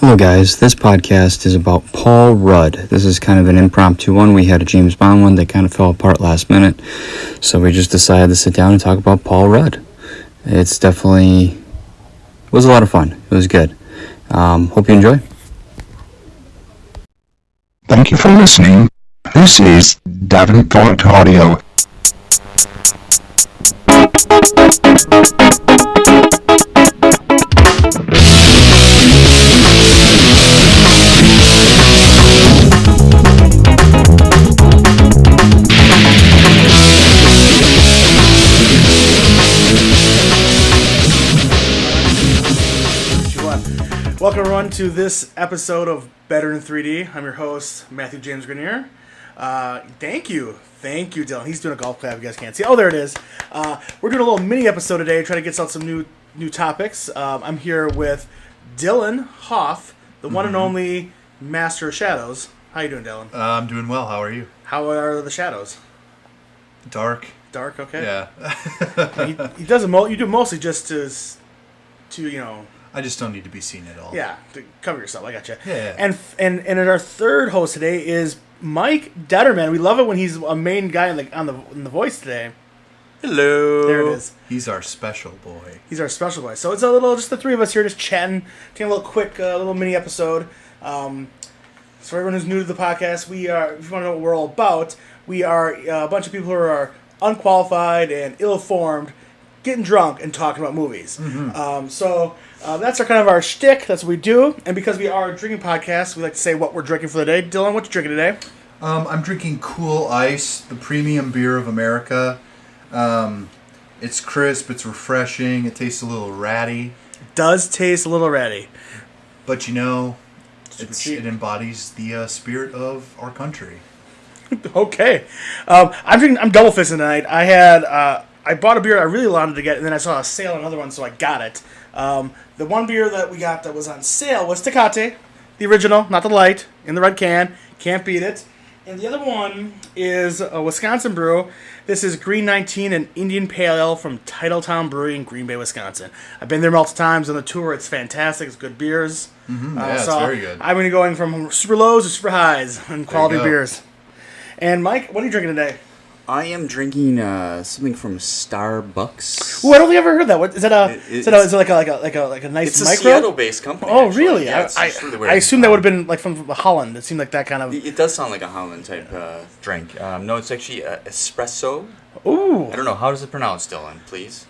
Hello guys, this podcast is about Paul Rudd. This is kind of an impromptu one. We had a James Bond one that kind of fell apart last minute, so we just decided to sit down and talk about Paul Rudd. It was a lot of fun. It was good. Hope you enjoy. Thank you for listening. This is Davenport Audio. Welcome everyone to this episode of Better in 3D. I'm your host, Matthew James Grenier. Thank you, Dylan. He's doing a golf clap. You guys can't see. Oh, there it is. We're doing a little mini episode today, trying to get out some new topics. I'm here with Dylan Hoff, the one and only Master of Shadows. How you doing, Dylan? I'm doing well. How are you? How are the shadows? Dark. Dark. Okay. Yeah. He does it. You do it mostly just to I just don't need to be seen at all. Yeah, to cover yourself. I gotcha. Yeah. And our third host today is Mike Detterman. We love it when he's a main guy in the voice today. Hello. There it is. He's our special boy. So it's just the three of us here, just chatting, taking a little quick, little mini episode. So for everyone who's new to the podcast, if you want to know what we're all about, we are a bunch of people who are unqualified and ill-informed, getting drunk and talking about movies. That's our shtick. That's what we do. And because we are a drinking podcast, we like to say what we're drinking for the day. Dylan, what you drinking today? I'm drinking Cool Ice, the premium beer of America. It's crisp. It's refreshing. It tastes a little ratty. It does taste a little ratty. But it embodies the spirit of our country. Okay. I'm double fisting tonight. I bought a beer I really wanted to get, and then I saw a sale on another one, so I got it. The one beer that we got that was on sale was Tecate, the original, not the light, in the red can. Can't beat it. And the other one is a Wisconsin brew. This is Green 19, an Indian Pale Ale from Titletown Brewery in Green Bay, Wisconsin. I've been there multiple times on the tour. It's fantastic. It's good beers. It's very good. I'm going to be going from super lows to super highs in quality beers. And Mike, what are you drinking today? I am drinking something from Starbucks. Ooh, I don't think I've ever heard that. What is that? Is it like a nice it's micro? It's a Seattle-based company. Oh, actually. really? Yeah, I assumed that would have been like from Holland. It seemed like that kind of. It does sound like a Holland type drink. No, it's actually espresso. Ooh. I don't know. How does it pronounce, Dylan? Please.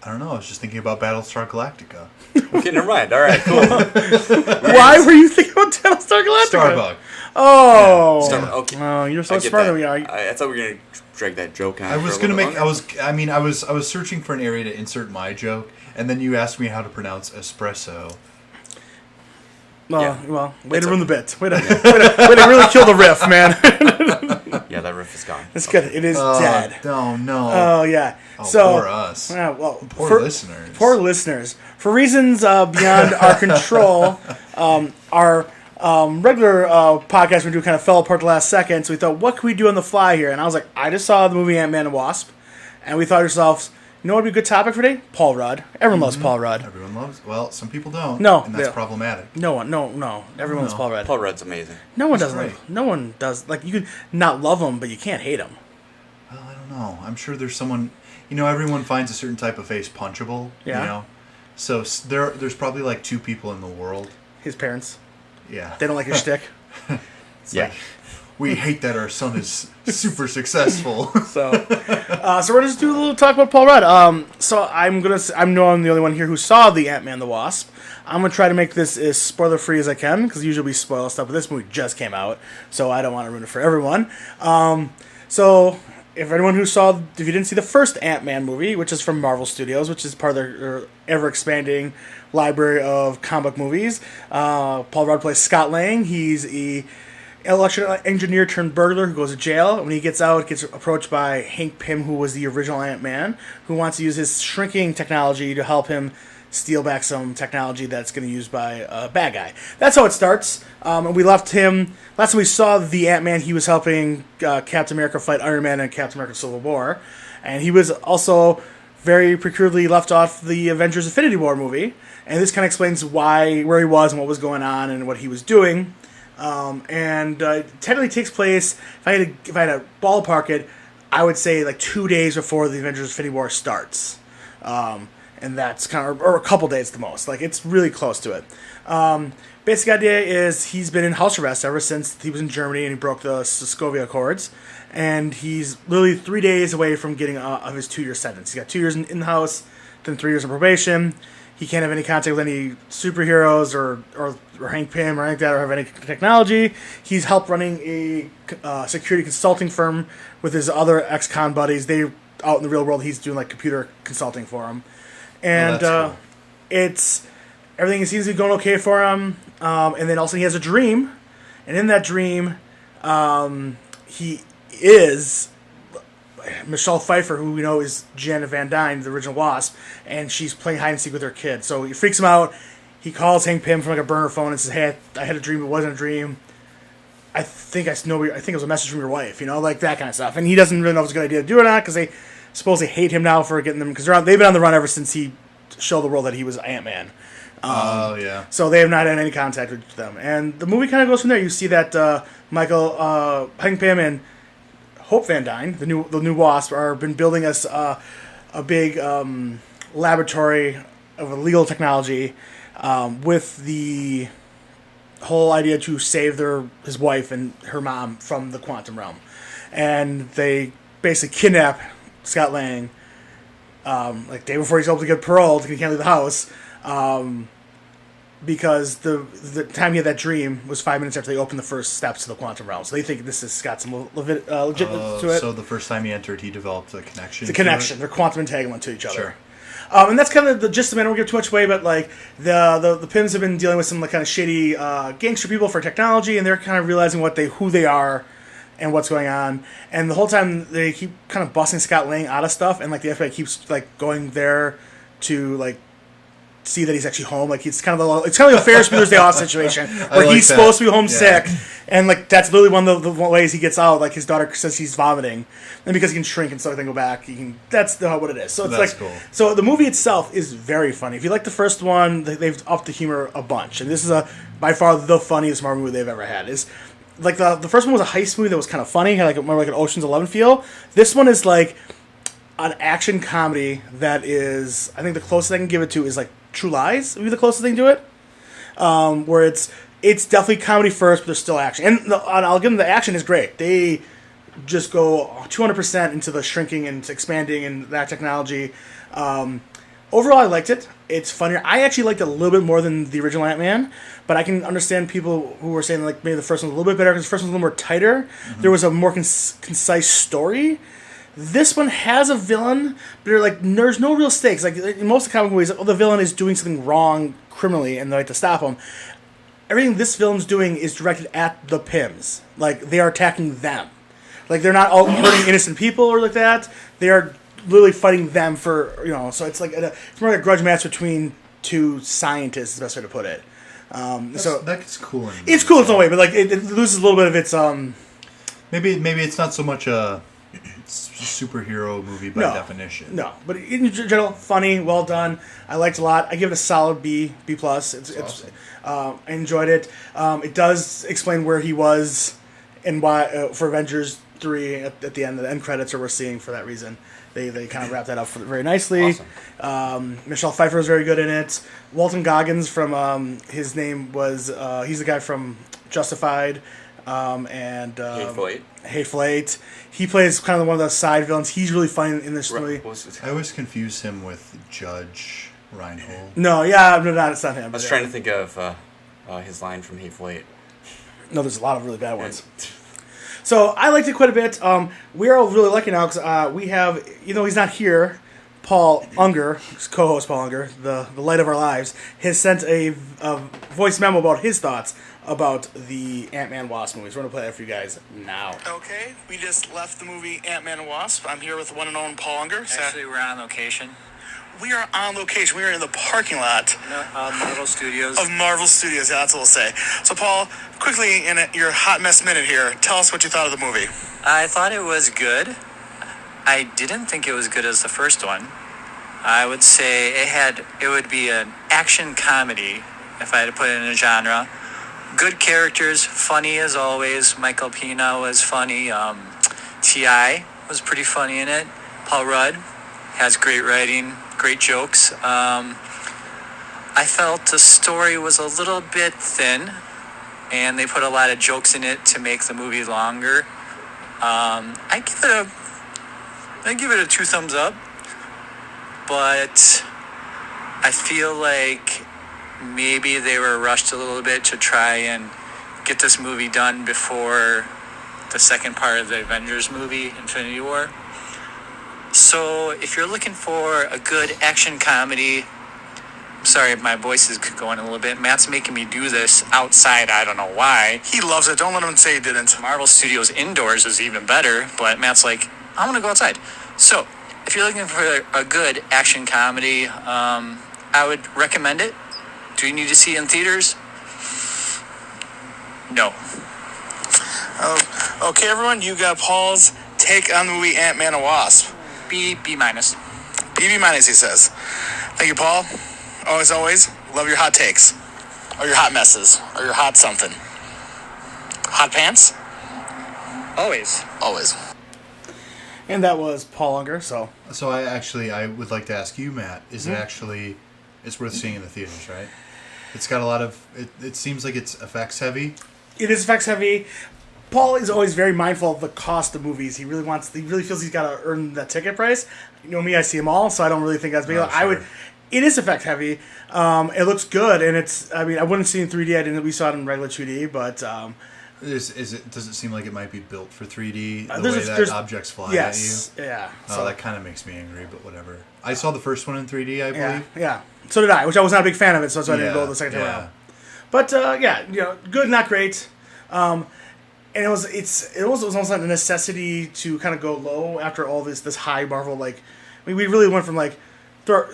I don't know. I was just thinking about Battlestar Galactica. Okay, never mind. All right, cool. Why were you thinking about Battlestar Galactica? Starbucks. Oh. Yeah. Okay. Oh, you're so smart than we are. I thought we were gonna drag that joke on. I was searching for an area to insert my joke, and then you asked me how to pronounce espresso. Well, way to ruin the bit. Way to really kill the riff, man. Yeah, that riff is gone. It's good. It is dead. No. Oh, yeah. Poor us. Poor listeners. For reasons beyond our control, our regular podcast we do kind of fell apart the last second, so we thought, what can we do on the fly here? And I was like, I just saw the movie Ant-Man and Wasp, and we thought to ourselves, you know what would be a good topic for today? Paul Rudd. Everyone loves Paul Rudd. Everyone loves. Well, some people don't. No, and that's problematic. No. Everyone loves Paul Rudd. Paul Rudd's amazing. No one doesn't. No one does. Like, you can not love him, but you can't hate him. Well, I don't know. I'm sure there's someone. Everyone finds a certain type of face punchable. Yeah. So there's probably like two people in the world. His parents. Yeah. They don't like his shtick. Yeah. We hate that our son is super successful. So we're just do a little talk about Paul Rudd. So I know I'm the only one here who saw the Ant-Man and the Wasp. I'm gonna try to make this as spoiler free as I can because usually we spoil stuff, but this movie just came out, so I don't want to ruin it for everyone. So if you didn't see the first Ant-Man movie, which is from Marvel Studios, which is part of their ever expanding library of comic movies, Paul Rudd plays Scott Lang. He's a electrical engineer turned burglar who goes to jail. When he gets out, gets approached by Hank Pym, who was the original Ant-Man, who wants to use his shrinking technology to help him steal back some technology that's going to be used by a bad guy. That's how it starts. And we left him. Last time we saw the Ant-Man, he was helping Captain America fight Iron Man and Captain America Civil War. And he was also very peculiarly left off the Avengers Infinity War movie. And this kind of explains where he was and what was going on and what he was doing. Technically takes place, if I had to ballpark it, I would say like 2 days before the Avengers Infinity War starts. And that's kind of, or a couple days at the most. Like, it's really close to it. Basic idea is he's been in house arrest ever since he was in Germany and he broke the Sokovia Accords. And he's literally 3 days away from getting of his 2-year sentence. He's got 2 years in the house, then 3 years of probation. He can't have any contact with any superheroes or Hank Pym or anything like that, or have any technology. He's helped running a security consulting firm with his other ex-con buddies. They out in the real world, he's doing like computer consulting for them. And cool. It's everything seems to be going okay for him. And then also he has a dream, and in that dream, he is Michelle Pfeiffer, who we know is Janet Van Dyne, the original Wasp, and she's playing hide and seek with her kid. So it freaks him out. He calls Hank Pym from like a burner phone and says, "Hey, I had a dream. It wasn't a dream. I think it was a message from your wife. Like that kind of stuff." And he doesn't really know if it's a good idea to do it or not because they supposedly hate him now for getting them because they've been on the run ever since he showed the world that he was Ant-Man. Yeah. So they have not had any contact with them, and the movie kind of goes from there. You see that Hank Pym and Hope Van Dyne, the new Wasp, are been building us a big laboratory of illegal technology with the whole idea to save his wife and her mom from the quantum realm, and they basically kidnap Scott Lang like day before he's able to get paroled. He can't leave the house. Because the time he had that dream was 5 minutes after they opened the first steps to the quantum realm. So they think this has got some legit to it. So the first time he entered, he developed a connection. The connection. They're quantum entanglement to each other. Sure. And that's kind of the gist of it. I don't give too much away, but like the Pims have been dealing with some like kind of shady gangster people for technology, and they're kind of realizing who they are and what's going on. And the whole time they keep kind of busting Scott Lang out of stuff, and like the FBI keeps like going there to like see that he's actually home. Like it's kind of like a Ferris Bueller's Day Off situation where he's supposed to be homesick, and like that's literally one of the ways he gets out. Like his daughter says he's vomiting, and because he can shrink and stuff, then go back. That's what it is. So it's that's like cool. So the movie itself is very funny. If you like the first one, they've upped the humor a bunch, and this is by far the funniest Marvel movie they've ever had. Is like the first one was a heist movie that was kind of funny, had like more like an Ocean's 11 feel. This one is like an action comedy that is, I think the closest I can give it to is like True Lies would be the closest thing to it, where it's definitely comedy first, but there's still action. And I'll give them the action is great. They just go 200% into the shrinking and expanding and that technology. Overall, I liked it. It's funnier. I actually liked it a little bit more than the original Ant-Man, but I can understand people who were saying like maybe the first one was a little bit better because the first one was a little more tighter. Mm-hmm. There was a more concise story. This one has a villain, but there's no real stakes. Like in most of the comic movies, the villain is doing something wrong criminally, and they have to stop him. Everything this villain's doing is directed at the Pims. Like they are attacking them. Like they're not all hurting innocent people or like that. They are literally fighting them for So it's like it's more like a grudge match between two scientists. Is the best way to put it. That's cool. It's cool in some way, but like it loses a little bit of its Maybe it's not so much a superhero movie by definition. No, but in general, funny, well done. I liked it a lot. I give it a solid B+. It's awesome. I enjoyed it. It does explain where he was and why for Avengers 3 at the end. The end credits are we're seeing for that reason. They kind of wrapped that up very nicely. Awesome. Michelle Pfeiffer was very good in it. Walton Goggins from his name was he's the guy from Justified. And Hateful Eight. He plays kind of one of the side villains. He's really funny in this movie. I always confuse him with Judge Reinhold. No, it's not him. I was trying to think of his line from Hateful Eight. No, there's a lot of really bad ones. So I liked it quite a bit. We are all really lucky now because we have, he's not here. Paul Unger, his co-host Paul Unger, the light of our lives, has sent a voice memo about his thoughts about the Ant-Man Wasp movies. We're going to play that for you guys now. Okay, we just left the movie Ant-Man and Wasp. I'm here with the one and only Paul Unger. Actually, we're on location. We are on location. We are in the parking lot Marvel Studios. Of Marvel Studios, yeah, that's what we'll say. So, Paul, quickly, in your hot mess minute here, tell us what you thought of the movie. I thought it was good. I didn't think it was good as the first one. I would say it would be an action comedy if I had to put it in a genre. Good characters, funny as always. Michael Pena was funny. T.I. was pretty funny in it. Paul Rudd has great writing, great jokes. I felt the story was a little bit thin, and they put a lot of jokes in it to make the movie longer. I give it a 2 thumbs up, but I feel like maybe they were rushed a little bit to try and get this movie done before the second part of the Avengers movie, Infinity War. So if you're looking for a good action comedy, sorry, my voice is going a little bit. Matt's making me do this outside. I don't know why. He loves it. Don't let him say he didn't. Marvel Studios indoors is even better, but Matt's like, I want to go outside. So if you're looking for a good action comedy, I would recommend it. Do you need to see it in theaters? No. Oh, okay, everyone, you got Paul's take on the movie Ant-Man and Wasp. B minus. B minus, he says. Thank you, Paul. As always, love your hot takes. Or your hot messes. Or your hot something. Hot pants? Always. Always. And that was Paul Unger, so. So I would like to ask you, Matt, is it actually, it's worth seeing in the theaters, right? It's got a lot of, it seems like it's effects heavy. It is effects heavy. Paul is always very mindful of the cost of movies. He really feels he's got to earn that ticket price. You know me, I see them all, so I don't really think that's big. Sure. It is effect heavy. It looks good, and I wouldn't see it in 3D. We saw it in regular 2D, but Does it seem like it might be built for 3D? The there's way a- that there's- objects fly yes, at you? yeah. Oh, that kind of makes me angry, but whatever. I saw the first one in 3D, I believe. Yeah. So did I, which I was not a big fan of it, so that's why I didn't go the second time yeah. around. But good, not great. And it was almost like a necessity to kind of go low after all this high Marvel. Like, we really went from like Thor,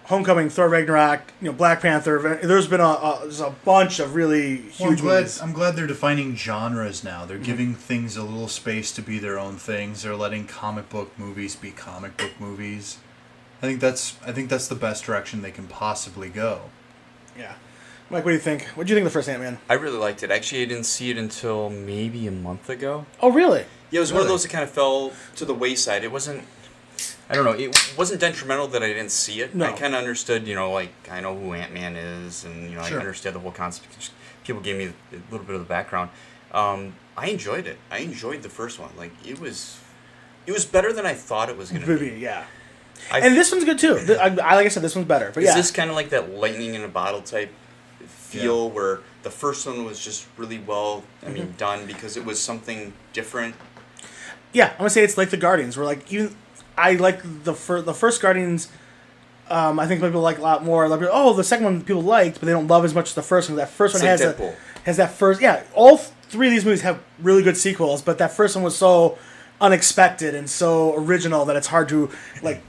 Homecoming, Thor Ragnarok, Black Panther. There's been there's a bunch of really huge movies. I'm glad they're defining genres now. They're giving things a little space to be their own things. They're letting comic book movies be comic book movies. I think that's the best direction they can possibly go. Yeah. Mike, what do you think? What do you think of the first Ant-Man? I really liked it. Actually, I didn't see it until maybe a month ago. Oh, really? Yeah, it was one of Really? those that kind of fell to the wayside. It wasn't, I don't know, it wasn't detrimental that I didn't see it. No. I kind of understood, I know who Ant-Man is, and, Sure. I understood the whole concept. People gave me a little bit of the background. I enjoyed it. I enjoyed the first one. Like, it was better than I thought it was going to be. Yeah. And this one's good, too. Like I said, this one's better. But Is yeah. this kind of like that lightning in a bottle type feel where the first one was just really well, done because it was something different? Yeah, I'm gonna say it's like the Guardians. Where I like the first Guardians. I think people like a lot more. Like, the second one people liked, but they don't love as much as the first one. That first one It's has like Deadpool. has that first. Yeah, all three of these movies have really good sequels, but that first one was so unexpected and so original that it's hard to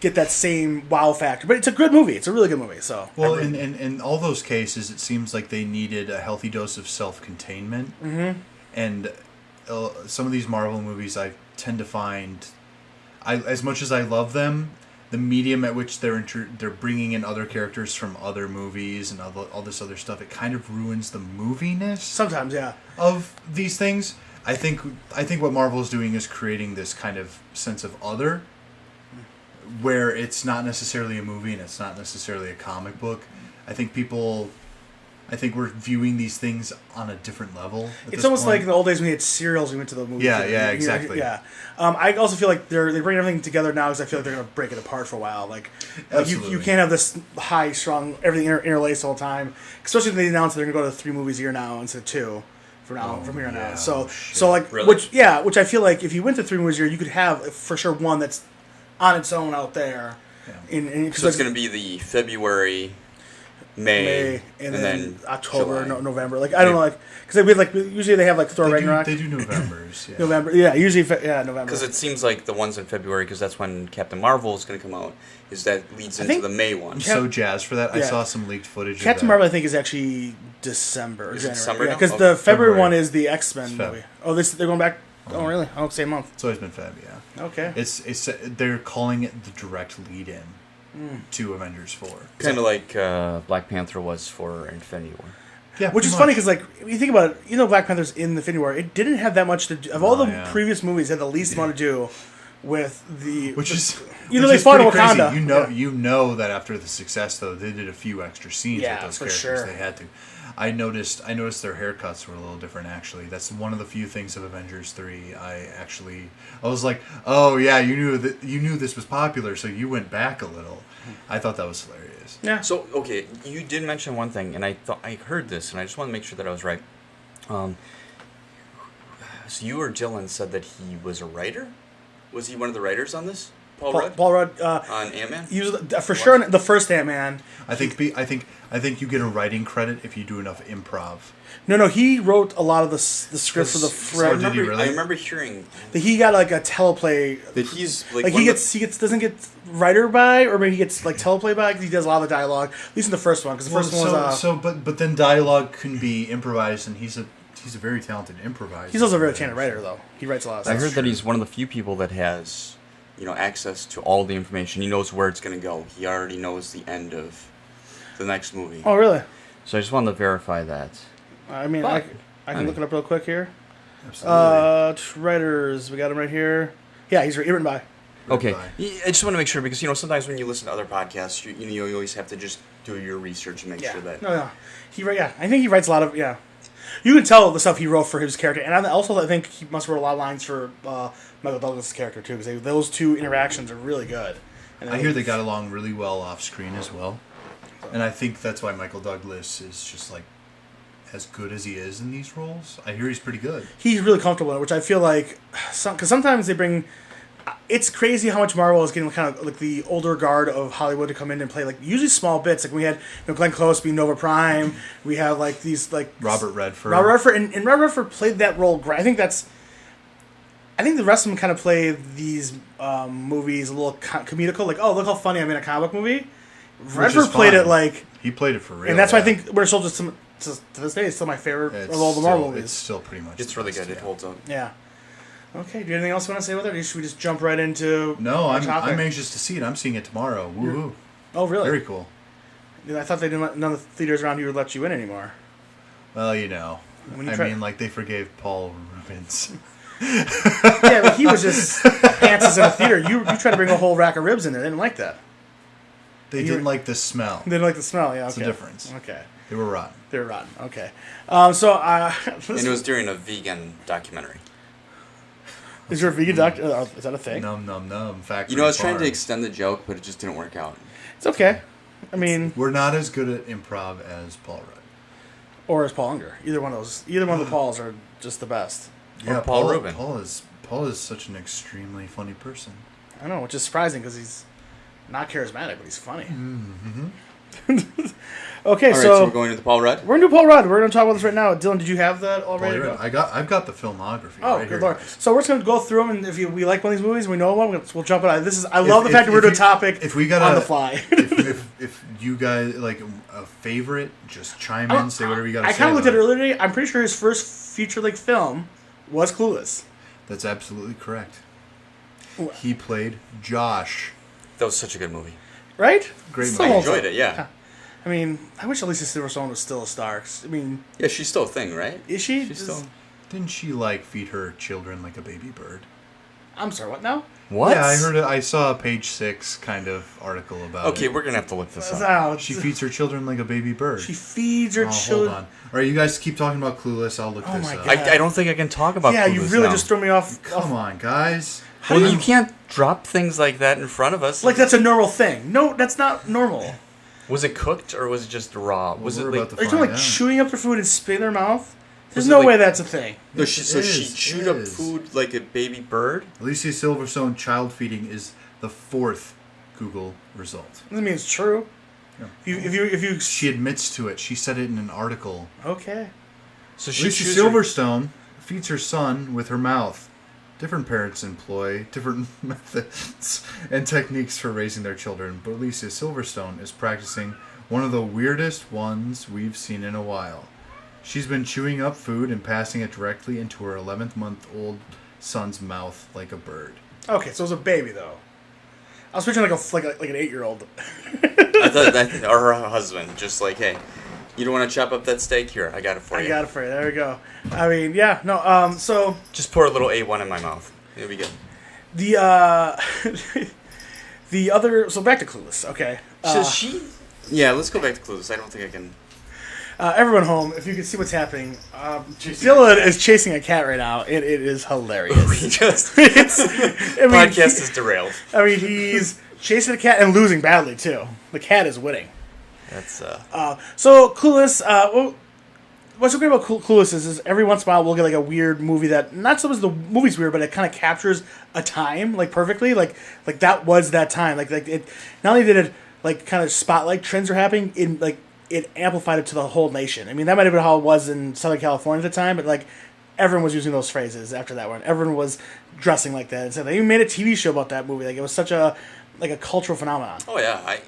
get that same wow factor. But it's a good movie. It's a really good movie. So Well, in all those cases, it seems like they needed a healthy dose of self-containment. Mm-hmm. And some of these Marvel movies, I tend to find, as much as I love them, the medium at which they're bringing in other characters from other movies and all this other stuff, it kind of ruins the moviness sometimes, yeah. of these things. I think what Marvel is doing is creating this kind of sense of other, where it's not necessarily a movie and it's not necessarily a comic book. I think we're viewing these things on a different level. It's almost like in the old days when we had serials. We went to the movie. Yeah, theater. yeah, exactly. Yeah. I also feel like they bring everything together now because I feel like they're going to break it apart for a while. Absolutely. You can't have this high, strong, everything interlaced all the time. Especially when they announced that they're going to go to 3 movies a year now instead of 2. From here on out. So Really? which I feel like if you went to 3 movies a year, you could have for sure one that's on its own out there. Yeah. So it's going to be the February, May, and then October, July. November. I don't know, because usually they have Thor Ragnarok. They do Novembers. Yeah. November, yeah, usually November. Because it seems like the ones in February, because that's when Captain Marvel is going to come out, that leads into think the May one. I'm so jazzed for that. I Yeah. saw some leaked footage Captain of that. Marvel, I think, is actually December. Is it January. December Yeah, now? because Okay. the February February. one is the X-Men It's Feb. movie. Oh, they're going back. Oh, really? Oh, same month. It's always been Feb, yeah. Okay. It's they're calling it the direct lead-in. to Avengers 4. Kind of like Black Panther was for Infinity War. Yeah, Which is funny because, like, when you think about it, Black Panther's in the Infinity War, it didn't have that much to do. Of all the previous movies, it had the least amount to do with the... Which is... they fought in Wakanda. Crazy. You know that after the success, though, they did a few extra scenes with those characters. Sure. They had to. I noticed their haircuts were a little different, actually. That's one of the few things of Avengers 3 I was like, oh, yeah, you knew this was popular, so you went back a little. I thought that was hilarious. Yeah. So, okay, you did mention one thing, and I heard this, and I just want to make sure that I was right. So you or Dylan said that he was a writer? Was he one of the writers on this? Paul Rudd? On Ant-Man? He was, for sure, in the first Ant-Man. I think you get a writing credit if you do enough improv. No, he wrote a lot of the script for the... So did he really? I remember hearing... that he got, like, a teleplay... That he's... he doesn't get writer by, or maybe he gets, like, teleplay by, because he does a lot of the dialogue, at least in the first one, because the first one was... But then dialogue can be improvised, and he's a very talented improviser. He's also a very talented writer, though. He writes a lot of stuff. I heard that he's one of the few people that has, access to all the information. He knows where it's going to go. He already knows the end of the next movie. Oh, really? So I just wanted to verify that. I mean, I can look it up real quick here. Absolutely. Writers, we got him right here. Yeah, he's written by. Okay, I just want to make sure, because sometimes when you listen to other podcasts, you always have to just do your research and make sure that... No. I think he writes a lot of... Yeah. You can tell the stuff he wrote for his character. And I think he must have wrote a lot of lines for Michael Douglas' character, too, because those two interactions are really good. And I hear they got along really well off screen as well. And I think that's why Michael Douglas is just, like, as good as he is in these roles. I hear he's pretty good. He's really comfortable in it, which I feel like... Because sometimes they bring... It's crazy how much Marvel is getting kind of like the older guard of Hollywood to come in and play like usually small bits. Like we had Glenn Close being Nova Prime. We have like these like Robert Redford. And Robert Redford played that role great. I think the rest of them kind of play these movies a little comedical. Like, oh, look how funny I'm in a comic movie. Redford played it like he played it for real, and that's why I think Winter Soldier to this day is still my favorite of all the Marvel movies. It's still pretty much. It's really good. Yeah. It holds up. Yeah. Okay, do you have anything else you want to say with it, or should we just jump right into... No, I'm anxious to see it. I'm seeing it tomorrow. Woohoo. Oh, really? Very cool. I thought none of the theaters around here would let you in anymore. Well, like they forgave Paul Rubens. Yeah, but he was just pantses in a theater. You tried to bring a whole rack of ribs in there. They didn't like that. They didn't like the smell. They didn't like the smell, yeah, okay. That's the difference. Okay. They were rotten. Okay. And it was during a vegan documentary. Is there a vegan doctor? Is that a thing? Num. Factory I was trying to extend the joke, but it just didn't work out. It's okay. I mean... We're not as good at improv as Paul Rudd. Or as Paul Unger. Either one of the Pauls are just the best. Yeah, or Paul Rubin. Paul is such an extremely funny person. I know, which is surprising because he's not charismatic, but he's funny. Mm-hmm. Okay, all right, so we're going into Paul Rudd? We're going to do Paul Rudd. We're going to talk about this right now. Dylan, did you have that already? I've got the filmography. Oh, right good here, lord! guys. So we're just going to go through them, and if we like one of these movies, we know one, we'll jump it. I love the fact that we're doing a topic on the fly. if you guys like a favorite, just chime in, say whatever you got to say. I kind of looked at it earlier today. I'm pretty sure his first feature-length film was Clueless. That's absolutely correct. He played Josh. That was such a good movie. Right? Great movie. I enjoyed it, yeah. I mean, I wish Alicia Silverstone was still a star. I mean... Yeah, she's still a thing, right? Is she? She's still... Didn't she, like, feed her children like a baby bird? I'm sorry, what now? What? Yeah, I heard it. I saw a Page 6 kind of article about it. Okay, we're going to have to look this up. She feeds her children like a baby bird. She feeds her children... Hold on. All right, you guys keep talking about Clueless. I'll look this up. I don't think I can talk about Clueless. Yeah, you really just threw me off. Come on, guys. Well, you can't drop things like that in front of us. Like that's a normal thing. No, that's not normal. Was it cooked or was it just raw? Was it like... Are you talking like chewing up their food and spitting in their mouth? There's no way that's a thing. No, she chewed up food like a baby bird? Alicia Silverstone child feeding is the 4th Google result. Doesn't mean it's true. No. If you She admits to it. She said it in an article. Okay. So Alicia Silverstone feeds her son with her mouth. Different parents employ different methods and techniques for raising their children, but Alicia Silverstone is practicing one of the weirdest ones we've seen in a while. She's been chewing up food and passing it directly into her 11-month-old son's mouth like a bird. Okay, so it was a baby, though. I was picturing like an 8-year-old. I thought that, or her husband, just like, hey, you don't want to chop up that steak? Here, I got it for you. I got it for you. There we go. I mean, yeah, no. So Just pour a little A1 in my mouth. It'll be good. the the other. So back to Clueless. Okay. So yeah, let's go back to Clueless. I don't think I can. Everyone home, if you can see what's happening, Dylan is chasing a cat right now. It is hilarious. We just I mean, podcast is derailed. I mean, he's chasing a cat and losing badly too. The cat is winning. That's So Clueless. What's so great about Clueless is every once in a while we'll get like a weird movie that not so much the movie's weird, but it kind of captures a time like perfectly. Like that was that time. Like it. Not only did it like kind of spotlight trends are happening in like. It amplified it to the whole nation. I mean, that might have been how it was in Southern California at the time, but like everyone was using those phrases after that one. Everyone was dressing like that, and so they even made a TV show about that movie. Like it was such a cultural phenomenon. Oh yeah,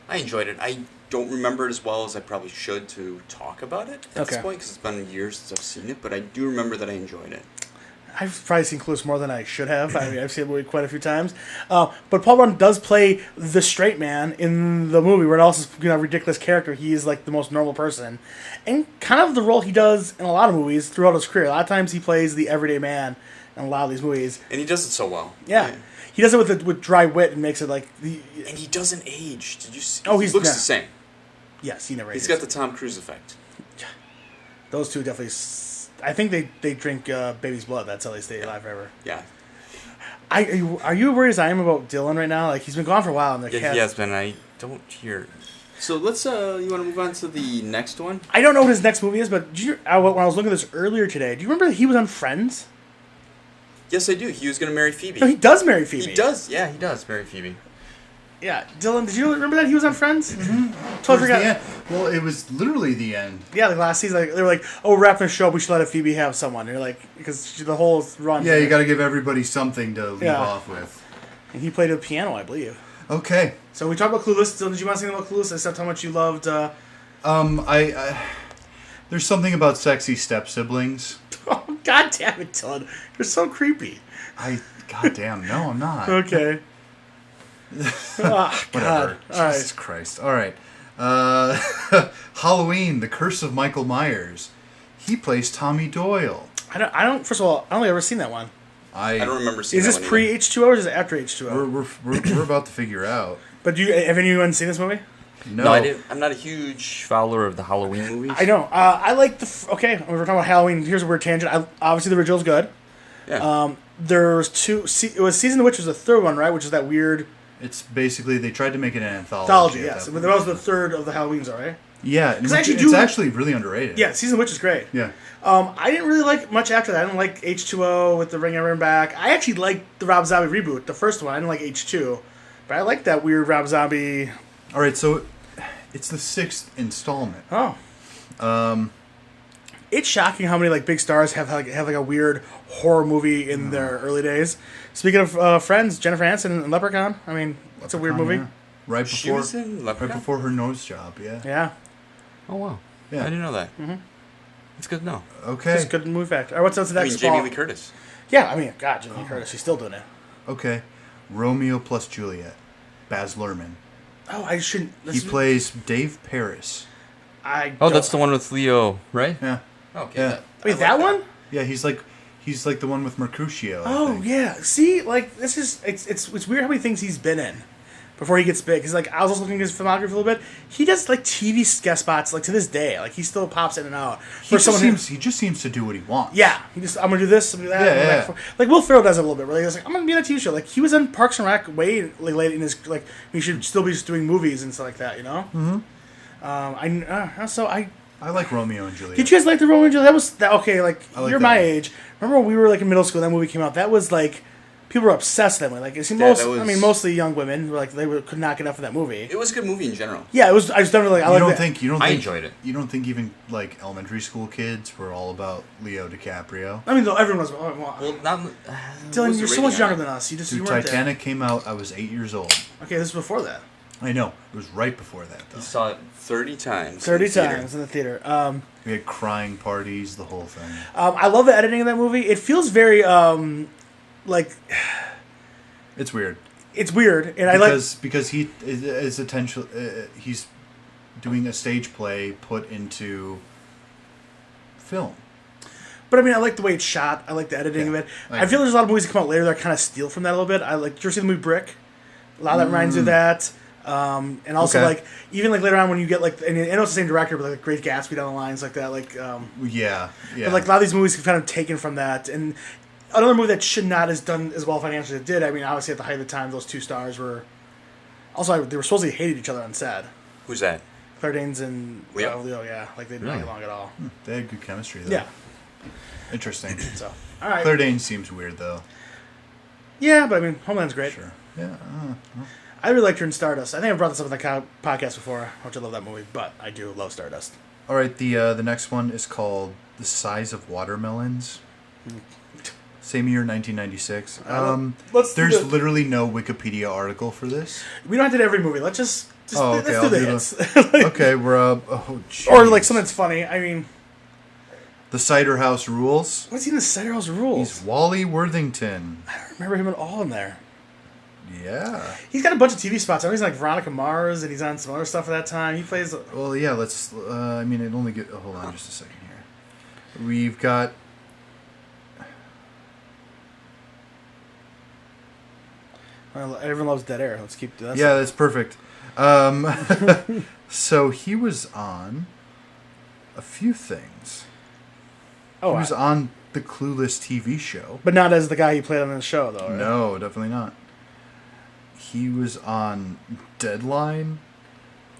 I enjoyed it. I don't remember it as well as I probably should to talk about it at this point because it's been years since I've seen it. But I do remember that I enjoyed it. I've probably seen Clueless more than I should have. I mean, I've seen the movie quite a few times. But Paul Rudd does play the straight man in the movie, where it also is a ridiculous character. He is like the most normal person. And kind of the role he does in a lot of movies throughout his career. A lot of times he plays the everyday man in a lot of these movies. And he does it so well. Yeah. Right. He does it with dry wit and makes it like... And he doesn't age. Did you see? Oh, he looks the same. Yes, he never ages. He's got the Tom Cruise effect. Those two definitely... I think they drink baby's blood. That's how they stay alive forever. Yeah. Are you worried as I am about Dylan right now? Like he's been gone for a while, and the cat. He has been. I don't hear. So let's. You want to move on to the next one? I don't know what his next movie is, but when I was looking at this earlier today, do you remember that he was on Friends? Yes, I do. He was going to marry Phoebe. No, he does marry Phoebe. He does. Yeah, he does marry Phoebe. Yeah, Dylan, did you remember that he was on Friends? Mm-hmm. Totally forgot. Well, it was literally the end. Yeah, like last season, they were like, "Oh, we're wrapping a show. We should let a Phoebe have someone." And you're like, because the whole run. Yeah, you got to give everybody something to leave off with. And he played the piano, I believe. Okay. So we talked about Clueless. Dylan, did you want to say anything about Clueless? Except how much you loved. I there's something about sexy step siblings. Oh, God damn it, Dylan! You're so creepy. God damn, no, I'm not. Okay. Oh, whatever. All Jesus Christ. All right. Halloween, The Curse of Michael Myers. He plays Tommy Doyle. I don't. First of all, I don't think I've ever seen that one. I don't remember seeing. Is this pre H2O or is it after H2O? We're about to figure out. But have anyone seen this movie? No, I didn't. I'm not a huge follower of the Halloween movies. I know. I like the. Okay, we're talking about Halloween. Here's a weird tangent. Obviously, the original's good. Yeah. There's two. It was Season of the Witch was the third one, right? Which is that weird. It's basically they tried to make it an anthology. Yes, but that was the third of the Halloweens, all right? Yeah, it's actually really underrated. Yeah, Season of the Witch is great. Yeah. I didn't really like much after that. I didn't like H2O with the Ring Everyone Back. I actually liked the Rob Zombie reboot, the first one. I didn't like H2, but I liked that weird Rob Zombie. All right, so it's the 6th installment. Oh. It's shocking how many like big stars have a weird horror movie in their early days. Speaking of Friends, Jennifer Aniston in Leprechaun. I mean, that's a weird movie. Yeah. Right She before was in Leprechaun? right before her nose job. Yeah. Yeah. Oh wow. Yeah. I didn't know that. Mm-hmm. It's good to know. Okay. Just good movie factor. All right, what's the next? Jamie Lee Curtis. Yeah, I mean, God, Jamie Lee Curtis. She's still doing it. Okay. Romeo plus Juliet. Baz Luhrmann. Oh, I shouldn't. He plays Dave Paris. That's the one with Leo, right? Yeah. Okay. Yeah. Wait, that one? Yeah, he's like the one with Mercutio. Oh yeah. See, like this is it's weird how many things he's been in before he gets big. Because like I was also looking at his filmography a little bit. He does like TV guest spots like to this day. Like he still pops in and out. He just seems to do what he wants. Yeah. I'm gonna do this. I'm gonna do that. Yeah. Like Will Ferrell does it a little bit. Where he's like, I'm gonna be in a TV show. Like he was in Parks and Rec way like, late in his like he should still be just doing movies and stuff like that. You know. Mm-hmm. I like Romeo and Juliet. Did you guys like the Romeo and Juliet? That was okay. Like you're my one. age. Remember when we were like in middle school? That movie came out. That was like people were obsessed with that movie. Like it seemed mostly young women were like could not get enough of that movie. It was a good movie in general. Yeah, it was. I just never like. I enjoyed it. You don't think even like elementary school kids were all about Leo DiCaprio? I mean, though everyone was. Well, not. Dylan, you're so much younger than us. You weren't Titanic there. came out. I was 8 years old. Okay, this was before that. I know. It was right before that, though. You saw it 30 times. 30 times in the theater. We had crying parties, the whole thing. I love the editing of that movie. It feels very like. It's weird. it's weird, and I like because he is attention. He's doing a stage play put into film. But I mean, I like the way it's shot. I like the editing of it. I feel there's a lot of movies that come out later that kind of steal from that a little bit. I like. Did you ever see the movie Brick? A lot of that reminds me of that. And also like even like later on when you get like and I know it's the same director, but like Great Gatsby down the lines like that. Like yeah. But like a lot of these movies have kind of taken from that. And another movie that should not has done as well financially as it did. I mean, obviously at the height of the time, those two stars were also they were supposedly hated each other on set. Who's that? Claire Danes and Leo. Leo, yeah, like they didn't get along at all. They had good chemistry though. Yeah. Interesting. So, all right. Claire Danes seems weird though. Yeah, but I mean, Homeland's great. Sure. Yeah. I really liked her in Stardust. I think I brought this up in the podcast before, which I love that movie, but I do love Stardust. All right. The next one is called The Size of Watermelons. Same year, 1996. There's literally no Wikipedia article for this. We don't have to do every movie. Let's just let's do the hits. Okay, we're or like something that's funny. I mean, The Cider House Rules. what's he in the Cider House Rules? He's Wally Worthington. I don't remember him at all in there. Yeah. He's got a bunch of TV spots. I know he's in like Veronica Mars, and he's on some other stuff at that time. He plays. Well, yeah. Let's. I mean, it only get. Hold on, just a second here. We've got. Well, everyone loves Dead Air. Let's keep that. Yeah, that's perfect. So he was on a few things. Oh, he was on the Clueless TV show. but not as the guy he played on the show, though. Right? No, definitely not. He was on Deadline.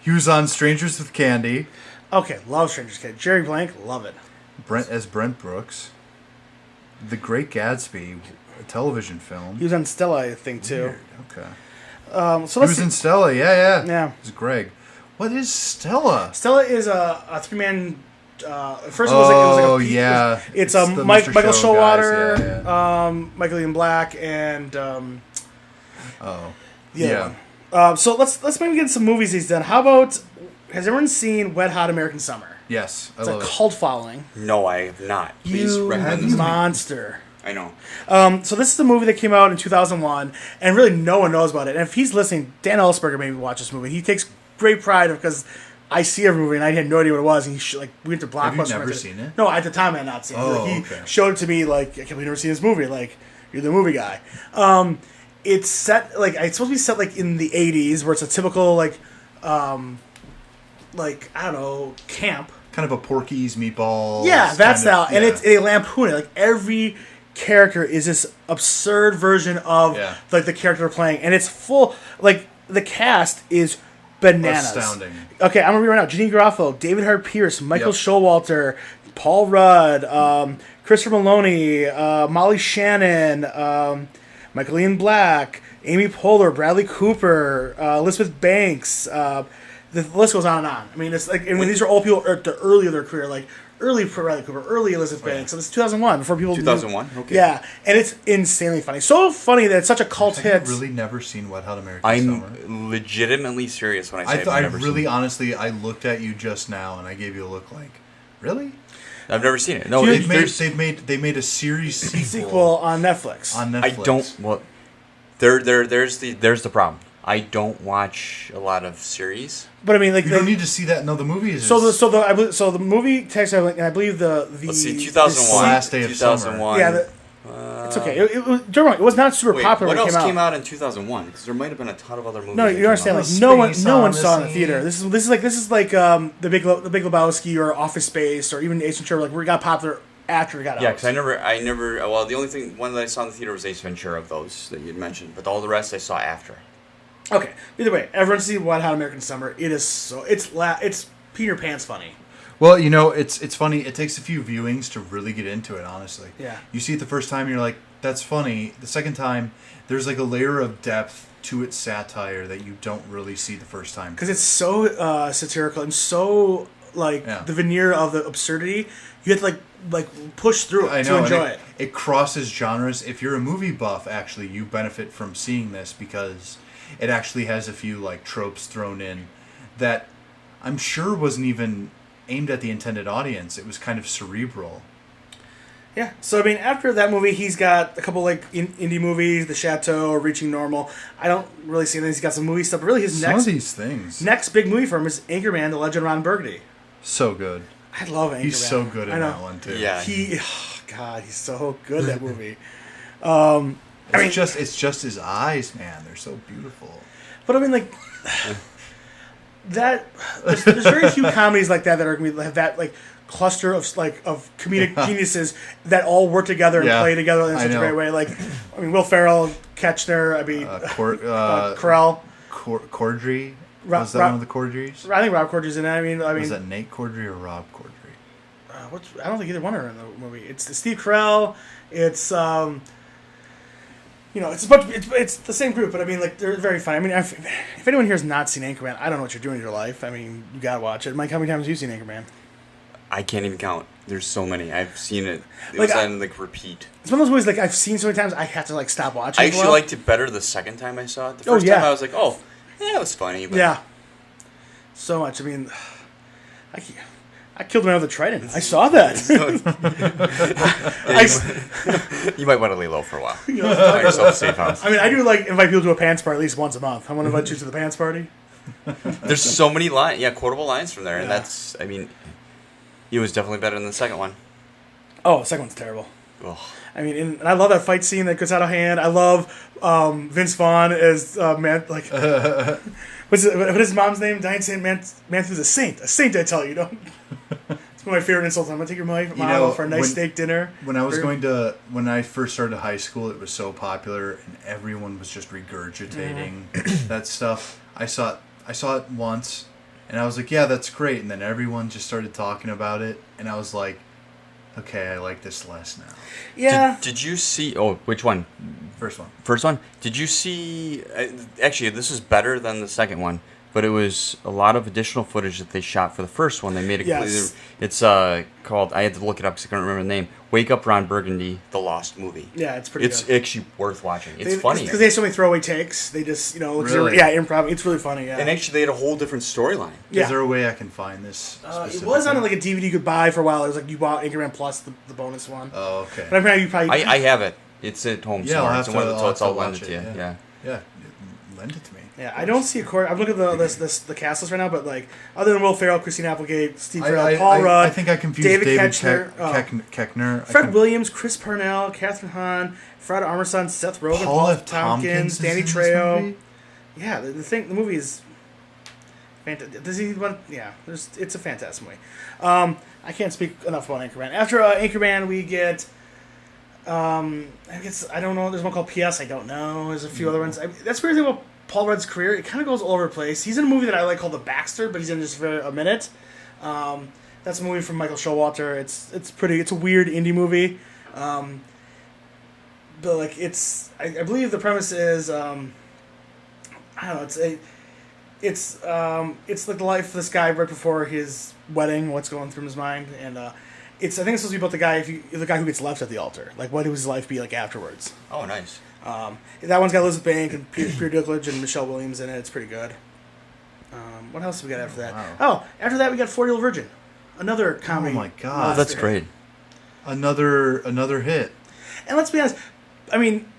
He was on Strangers with Candy. Okay, love Stranger's Kid. Jerry Blank, love it. Brent Brooks. The Great Gatsby, a television film. He was on Stella, I think, too. Weird. Okay. So He let's was see. in Stella, yeah. Yeah. It was Greg. What is Stella? Stella is a three-man. First it was like a yeah. It's the Michael Mr. Show Showalter, guys, yeah. Michael Ian Black, and Oh. the other one. So let's maybe get into some movies he's done. How about has everyone seen Wet Hot American Summer? Yes, I It's a love it. cult following. No, I have not. Please You recommend this to me. monster. I know. So this is the movie that came out in 2001, and really no one knows about it. And if he's listening, Dan Ellsberger maybe watch this movie. He takes great pride because I see every movie and I had no idea what it was. And he we went to Blockbuster. Have you never seen it? No, at the time I had not seen it. Oh, He okay. showed it to me like, I can't believe you've never seen this movie. Like, you're the movie guy. It's set like it's supposed to be set like in the 80s, where it's a typical like I don't know, camp. Kind of a Porky's Meatballs. Yeah, that kind style, of, and yeah. it's a lampoon. Like every character is this absurd version of like the character they're playing, and it's full. Like the cast is bananas. Astounding. Okay, I'm gonna read right now: Jeannie Garofalo, David Hart Pierce, Michael Yep. Showalter, Paul Rudd, Christopher Maloney, Molly Shannon, Michael Ian Black, Amy Poehler, Bradley Cooper, Elizabeth Banks. The list goes on and on. I mean, it's like, and when these are all people at the early of their career, like early Bradley Cooper, early Elizabeth Banks. So this is 2001 before people. 2001? Okay. Yeah, and it's insanely funny. So funny that it's such a cult hit. I've really never seen Wet Hot American Summer. I'm legitimately serious when I say I I've never really, seen it. honestly, I looked at you just now and I gave you a look like, really? I've never seen it. No, They there's- made a series sequel on Netflix. on Netflix. I don't. Well, there's the problem. I don't watch a lot of series. But I mean, like You don't need to see that. No, the movie is so the movie takes, and I believe the Let's see, 2001. Last Day of 2001. Yeah, it's okay. It was not super Wait, popular what when it else came out. in 2001? Because there might have been a ton of other movies. No, that you came understand? out. Like no one Space saw it in the Odyssey. theater. This is like the Big Lebowski or Office Space or even Ace Ventura. Like we got popular after it got out. Yeah, because I never. Well, the only one that I saw in the theater was Ace Ventura of those that you'd mentioned, but all the rest I saw after. Okay. Either way, everyone see Wet Hot American Summer. It is so it's pee your pants funny. Well, you know, it's funny. It takes a few viewings to really get into it, honestly. Yeah. You see it the first time, you're like, that's funny. The second time, there's like a layer of depth to its satire that you don't really see the first time. Because it's so satirical and so like the veneer of the absurdity. You have to like push through it to enjoy it. It crosses genres. If you're a movie buff, actually, you benefit from seeing this because it actually has a few like tropes thrown in that I'm sure wasn't even aimed at the intended audience. It was kind of cerebral. Yeah. So, I mean, after that movie, he's got a couple, like, indie movies, The Chateau, or Reaching Normal. I don't really see anything. He's got some movie stuff, but really his Some of these things. next big movie for him is Anchorman, The Legend of Ron Burgundy. So good. I love Anchorman. He's so good in that one, too. Yeah. God, he's so good in that movie. It's just his eyes, man. They're so beautiful. But I mean, like, there's very few comedies like that are going to have that, like, cluster of comedic geniuses that all work together and play together in such a great way. Like, I mean, Will Ferrell, Ketchner, Carell. Cordry? Was that one of the Cordrys? I think Rob Corddry's in it. I mean, was that Nate Cordry or Rob Cordry? I don't think either one are in the movie. It's Steve Carell. It's it's a bunch. It's the same group, but I mean, like, they're very funny. I mean, if anyone here has not seen Anchorman, I don't know what you're doing in your life. I mean, you gotta watch it. Mike, how many times have you seen Anchorman? I can't even count. There's so many. I've seen it. It was on repeat. It's one of those movies like I've seen so many times I have to stop watching. I actually liked it better the second time I saw it. The first time I was like, oh, yeah, it was funny. But yeah, so much. I mean, I killed a man with a trident. I saw that. You might want to lay low for a while. Find yourself a safe house. I mean, I do invite people to a pants party at least once a month. I want to invite you to the pants party. There's so many quotable lines from there, and that's, I mean, it was definitely better than the second one. Oh, the second one's terrible. Ugh. I mean, and I love that fight scene that goes out of hand. I love Vince Vaughn as what is his mom's name? Diane St. Matthew's a saint. A saint, I tell you. Don't. It's one of my favorite insults. I'm gonna take your mom for a nice steak dinner. When I first started high school, it was so popular, and everyone was just regurgitating that stuff. I saw it once, and I was like, yeah, that's great. And then everyone just started talking about it, and I was like, okay, I like this less now. Yeah. Did you see? Oh, which one? First one. First one. Did you see? Actually, this is better than the second one, but it was a lot of additional footage that they shot for the first one. They made it. Yes. It's called. I had to look it up because I couldn't remember the name. Wake Up, Ron Burgundy: The Lost Movie. Yeah, it's pretty. It's actually worth watching. It's funny because they have so many throwaway takes. They just Really? improv. It's really funny. Yeah. And actually, they had a whole different storyline. Yeah. Is there a way I can find this? It was on a DVD you could buy for a while. It was like you bought Anchorman Plus, the bonus one. Oh, okay. But I'm you probably. I have it. It's at home somewhere. I'll It's one of the totes. I'll lend it to you. Yeah. Yeah, lend it to me. Yeah, I don't see a core. I'm looking at the cast list right now, but other than Will Ferrell, Christine Applegate, Steve Carell, Paul Rudd, I think I confused David Koechner, Fred Williams, Chris Parnell, Catherine Hahn, Fred Armisen, Seth Rogen, Paul F. Tompkins, Danny is in Trejo. this movie? Yeah, the movie is fantastic. Does he want? Yeah, it's a fantastic movie. I can't speak enough about Anchorman. After Anchorman, we get. I don't know. There's one called P.S. I don't know. There's a few other ones. That's weird thing about Paul Rudd's career. It kind of goes all over the place. He's in a movie that I like called The Baxter, but he's in just for a minute. That's a movie from Michael Showalter. It's pretty. It's a weird indie movie. But I believe the premise is I don't know. It's like the life of this guy right before his wedding. What's going through his mind and. I think it's supposed to be about the guy who gets left at the altar. Like, what would his life be like afterwards? Oh, nice. That one's got Elizabeth Bank and Peter Dinklage and Michelle Williams in it. It's pretty good. What else do we got after that? Wow. Oh, after that we got 40 Year Old Virgin, another comedy. Oh my god, Oh, that's great. Another hit. And let's be honest, I mean,